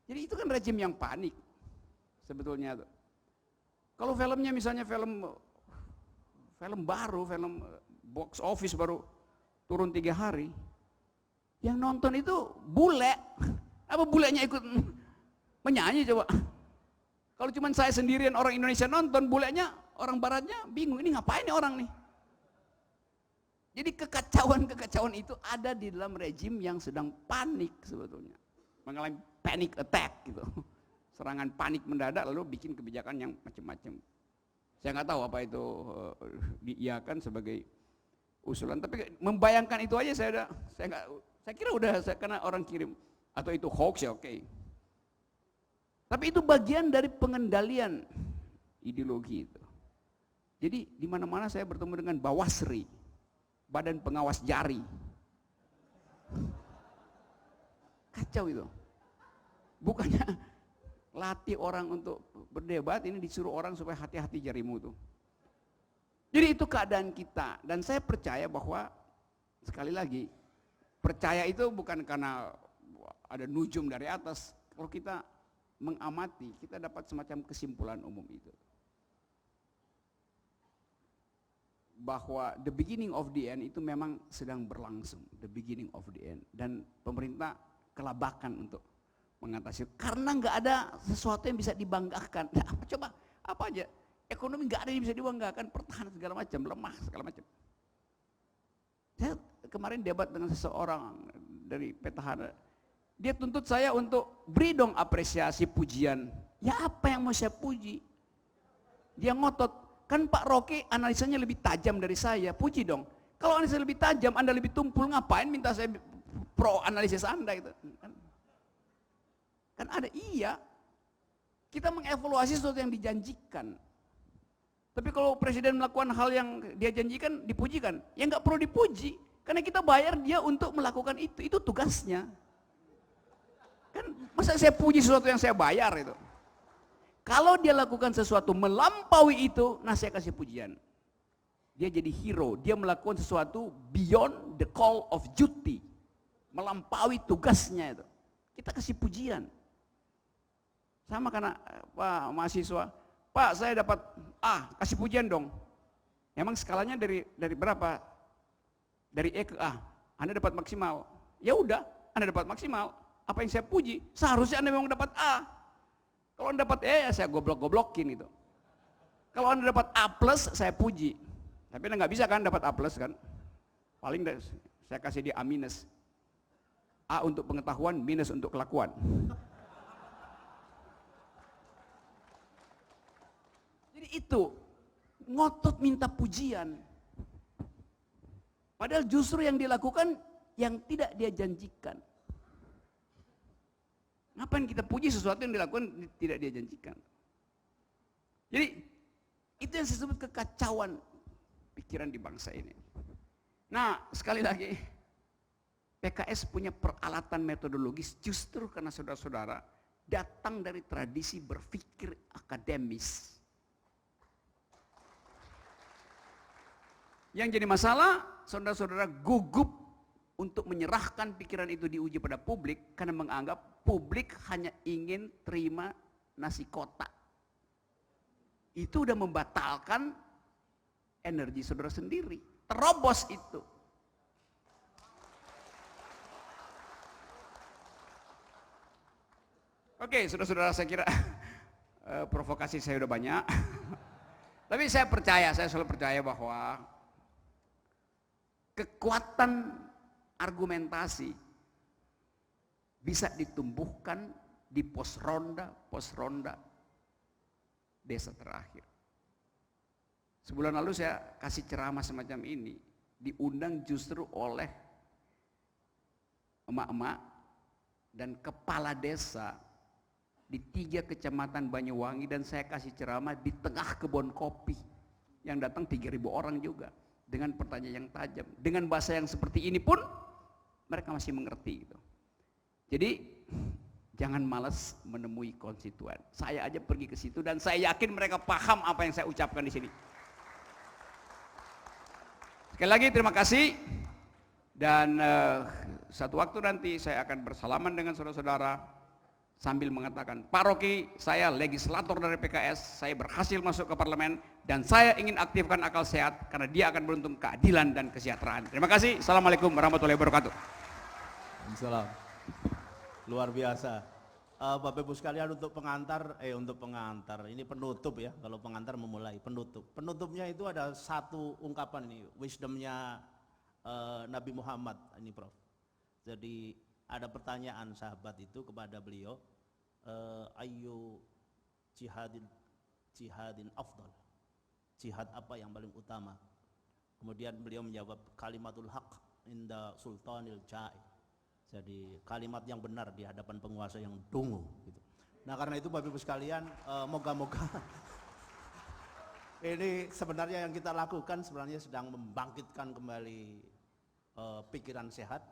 Jadi itu kan rejim yang panik sebetulnya tuh. Kalau filmnya misalnya film baru, film box office baru turun 3 hari, yang nonton itu bule. Apa bulenya ikut menyanyi coba? Kalau cuma saya sendirian orang Indonesia nonton, bulenya orang baratnya bingung, ini ngapain nih orang nih? Jadi kekacauan itu ada di dalam rejim yang sedang panik sebetulnya. Mengalami panic attack gitu. Serangan panik mendadak lalu bikin kebijakan yang macam-macam. Saya nggak tahu apa itu diiakan sebagai usulan, tapi membayangkan itu aja saya kira udah karena orang kirim atau itu hoax ya oke. Tapi itu bagian dari pengendalian ideologi itu. Jadi di mana-mana saya bertemu dengan Bawasri, Badan Pengawas Jari. Kacau itu. Bukannya latih orang untuk berdebat, ini disuruh orang supaya hati-hati jarimu tuh. Jadi itu keadaan kita, dan saya percaya bahwa sekali lagi percaya itu bukan karena ada nujum dari atas. Kalau kita mengamati, kita dapat semacam kesimpulan umum itu. Bahwa the beginning of the end itu memang sedang berlangsung, the beginning of the end, dan pemerintah kelabakan untuk mengatasi, karena nggak ada sesuatu yang bisa dibanggakan. Nah, coba apa aja, ekonomi nggak ada yang bisa dibanggakan, pertahanan segala macam lemah segala macam. Saya kemarin debat dengan seseorang dari petahana, dia tuntut saya untuk beri dong apresiasi pujian. Ya apa yang mau saya puji? Dia ngotot, kan Pak Rocky analisanya lebih tajam dari saya, puji dong. Kalau analisis lebih tajam, Anda lebih tumpul, ngapain minta saya pro analisis Anda gitu. Kan ada, iya. Kita mengevaluasi sesuatu yang dijanjikan. Tapi kalau presiden melakukan hal yang dia janjikan, dipujikan. Ya nggak perlu dipuji, karena kita bayar dia untuk melakukan itu tugasnya. Kan masa saya puji sesuatu yang saya bayar itu. Kalau dia lakukan sesuatu melampaui itu, nah saya kasih pujian. Dia jadi hero, dia melakukan sesuatu beyond the call of duty. Melampaui tugasnya itu. Kita kasih pujian. Sama karena Pak mahasiswa, Pak saya dapat A, kasih pujian dong. Emang skalanya dari berapa? Dari E ke A. Anda dapat maksimal. Ya udah, Anda dapat maksimal. Apa yang saya puji? Seharusnya Anda memang dapat A. Kalau Anda dapat E, ya saya goblok-goblokin itu. Kalau Anda dapat A plus, saya puji. Tapi Anda nggak bisa kan dapat A plus kan? Paling saya kasih dia A minus. A untuk pengetahuan, minus untuk kelakuan. Jadi itu, ngotot minta pujian. Padahal justru yang dilakukan yang tidak dia janjikan. Ngapain kita puji sesuatu yang dilakukan tidak dia janjikan? Jadi itu yang disebut kekacauan pikiran di bangsa ini. Nah sekali lagi, PKS punya peralatan metodologis justru karena saudara-saudara datang dari tradisi berpikir akademis. Yang jadi masalah, saudara-saudara gugup untuk menyerahkan pikiran itu diuji pada publik karena menganggap publik hanya ingin terima nasi kotak. Itu udah membatalkan energi saudara sendiri. Terobos itu. Oke, saudara-saudara, saya kira provokasi saya udah banyak. Tapi saya selalu percaya bahwa kekuatan argumentasi bisa ditumbuhkan di pos ronda desa terakhir. Sebulan lalu saya kasih ceramah semacam ini, diundang justru oleh emak-emak dan kepala desa di 3 kecamatan Banyuwangi dan saya kasih ceramah di tengah kebun kopi yang datang 3.000 orang juga dengan pertanyaan yang tajam, dengan bahasa yang seperti ini pun mereka masih mengerti gitu. Jadi jangan malas menemui konstituen. Saya aja pergi ke situ dan saya yakin mereka paham apa yang saya ucapkan di sini. Sekali lagi terima kasih, dan satu waktu nanti saya akan bersalaman dengan saudara-saudara sambil mengatakan, Pak Rocky, saya legislator dari PKS, saya berhasil masuk ke parlemen dan saya ingin aktifkan akal sehat karena dia akan beruntung keadilan dan kesejahteraan. Terima kasih. Assalamualaikum warahmatullahi wabarakatuh. Salam. Luar biasa. Bapak Ibu sekalian, untuk pengantar, ini penutup ya, kalau pengantar memulai, penutupnya itu ada satu ungkapan ini, wisdomnya Nabi Muhammad ini Prof. Jadi ada pertanyaan sahabat itu kepada beliau, ayu jihadin afdal, jihad apa yang paling utama? Kemudian beliau menjawab, kalimatul haq inda sultanil ja'i, jadi kalimat yang benar di hadapan penguasa yang dungu gitu. Nah karena itu Bapak Ibu sekalian, moga-moga ini sebenarnya yang kita lakukan sebenarnya sedang membangkitkan kembali pikiran sehat,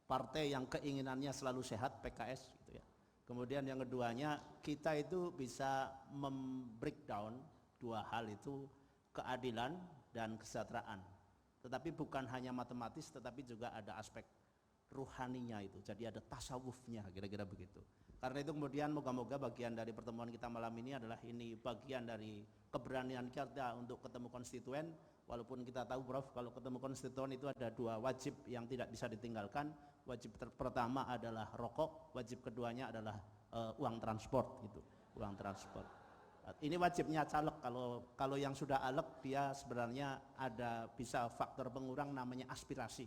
partai yang keinginannya selalu sehat, PKS gitu ya. Kemudian yang keduanya, kita itu bisa membreakdown 2 hal itu, keadilan dan kesejahteraan. Tetapi bukan hanya matematis, tetapi juga ada aspek ruhaninya itu. Jadi ada tasawufnya, kira-kira begitu. Karena itu kemudian moga-moga bagian dari pertemuan kita malam ini adalah ini bagian dari keberanian kita untuk ketemu konstituen. Walaupun kita tahu Prof, kalau ketemu konstituen itu ada 2 wajib yang tidak bisa ditinggalkan. Wajib pertama adalah rokok, wajib keduanya adalah uang transport gitu, uang transport. Ini wajibnya caleg, kalau yang sudah alek dia sebenarnya ada bisa faktor pengurang namanya aspirasi.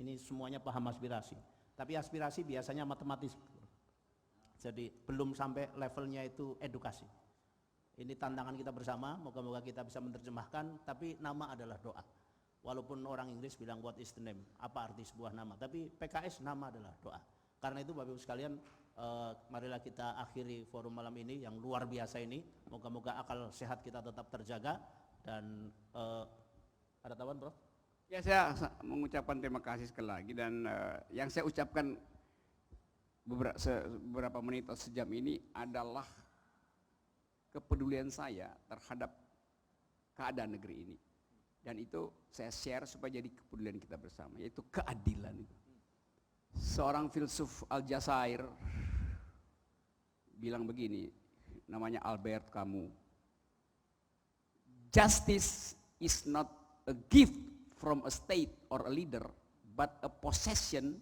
Ini semuanya paham aspirasi. Tapi aspirasi biasanya matematis. Jadi belum sampai levelnya itu edukasi. Ini tantangan kita bersama, moga-moga kita bisa menerjemahkan, tapi nama adalah doa. Walaupun orang Inggris bilang what is the name, apa arti sebuah nama, tapi PKS nama adalah doa. Karena itu Bapak Ibu sekalian, marilah kita akhiri forum malam ini yang luar biasa ini. Moga-moga akal sehat kita tetap terjaga. Dan ada tambahan Prof? Ya, saya mengucapkan terima kasih sekali lagi, dan yang saya ucapkan beberapa menit atau sejam ini adalah kepedulian saya terhadap keadaan negeri ini. Dan itu saya share supaya jadi kepedulian kita bersama, yaitu keadilan itu. Seorang filsuf Aljazair bilang begini, namanya Albert Camus, justice is not a gift from a state or a leader, but a possession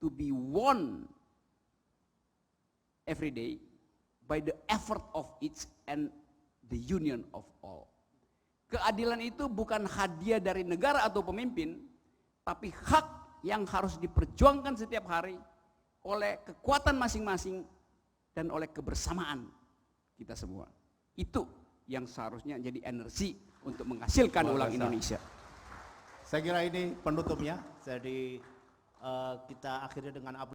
to be won every day by the effort of each and the union of all. Keadilan itu bukan hadiah dari negara atau pemimpin, tapi hak yang harus diperjuangkan setiap hari oleh kekuatan masing-masing dan oleh kebersamaan kita semua. Itu yang seharusnya jadi energi untuk menghasilkan ulang Indonesia. Saya kira ini penutupnya. Jadi kita akhirnya dengan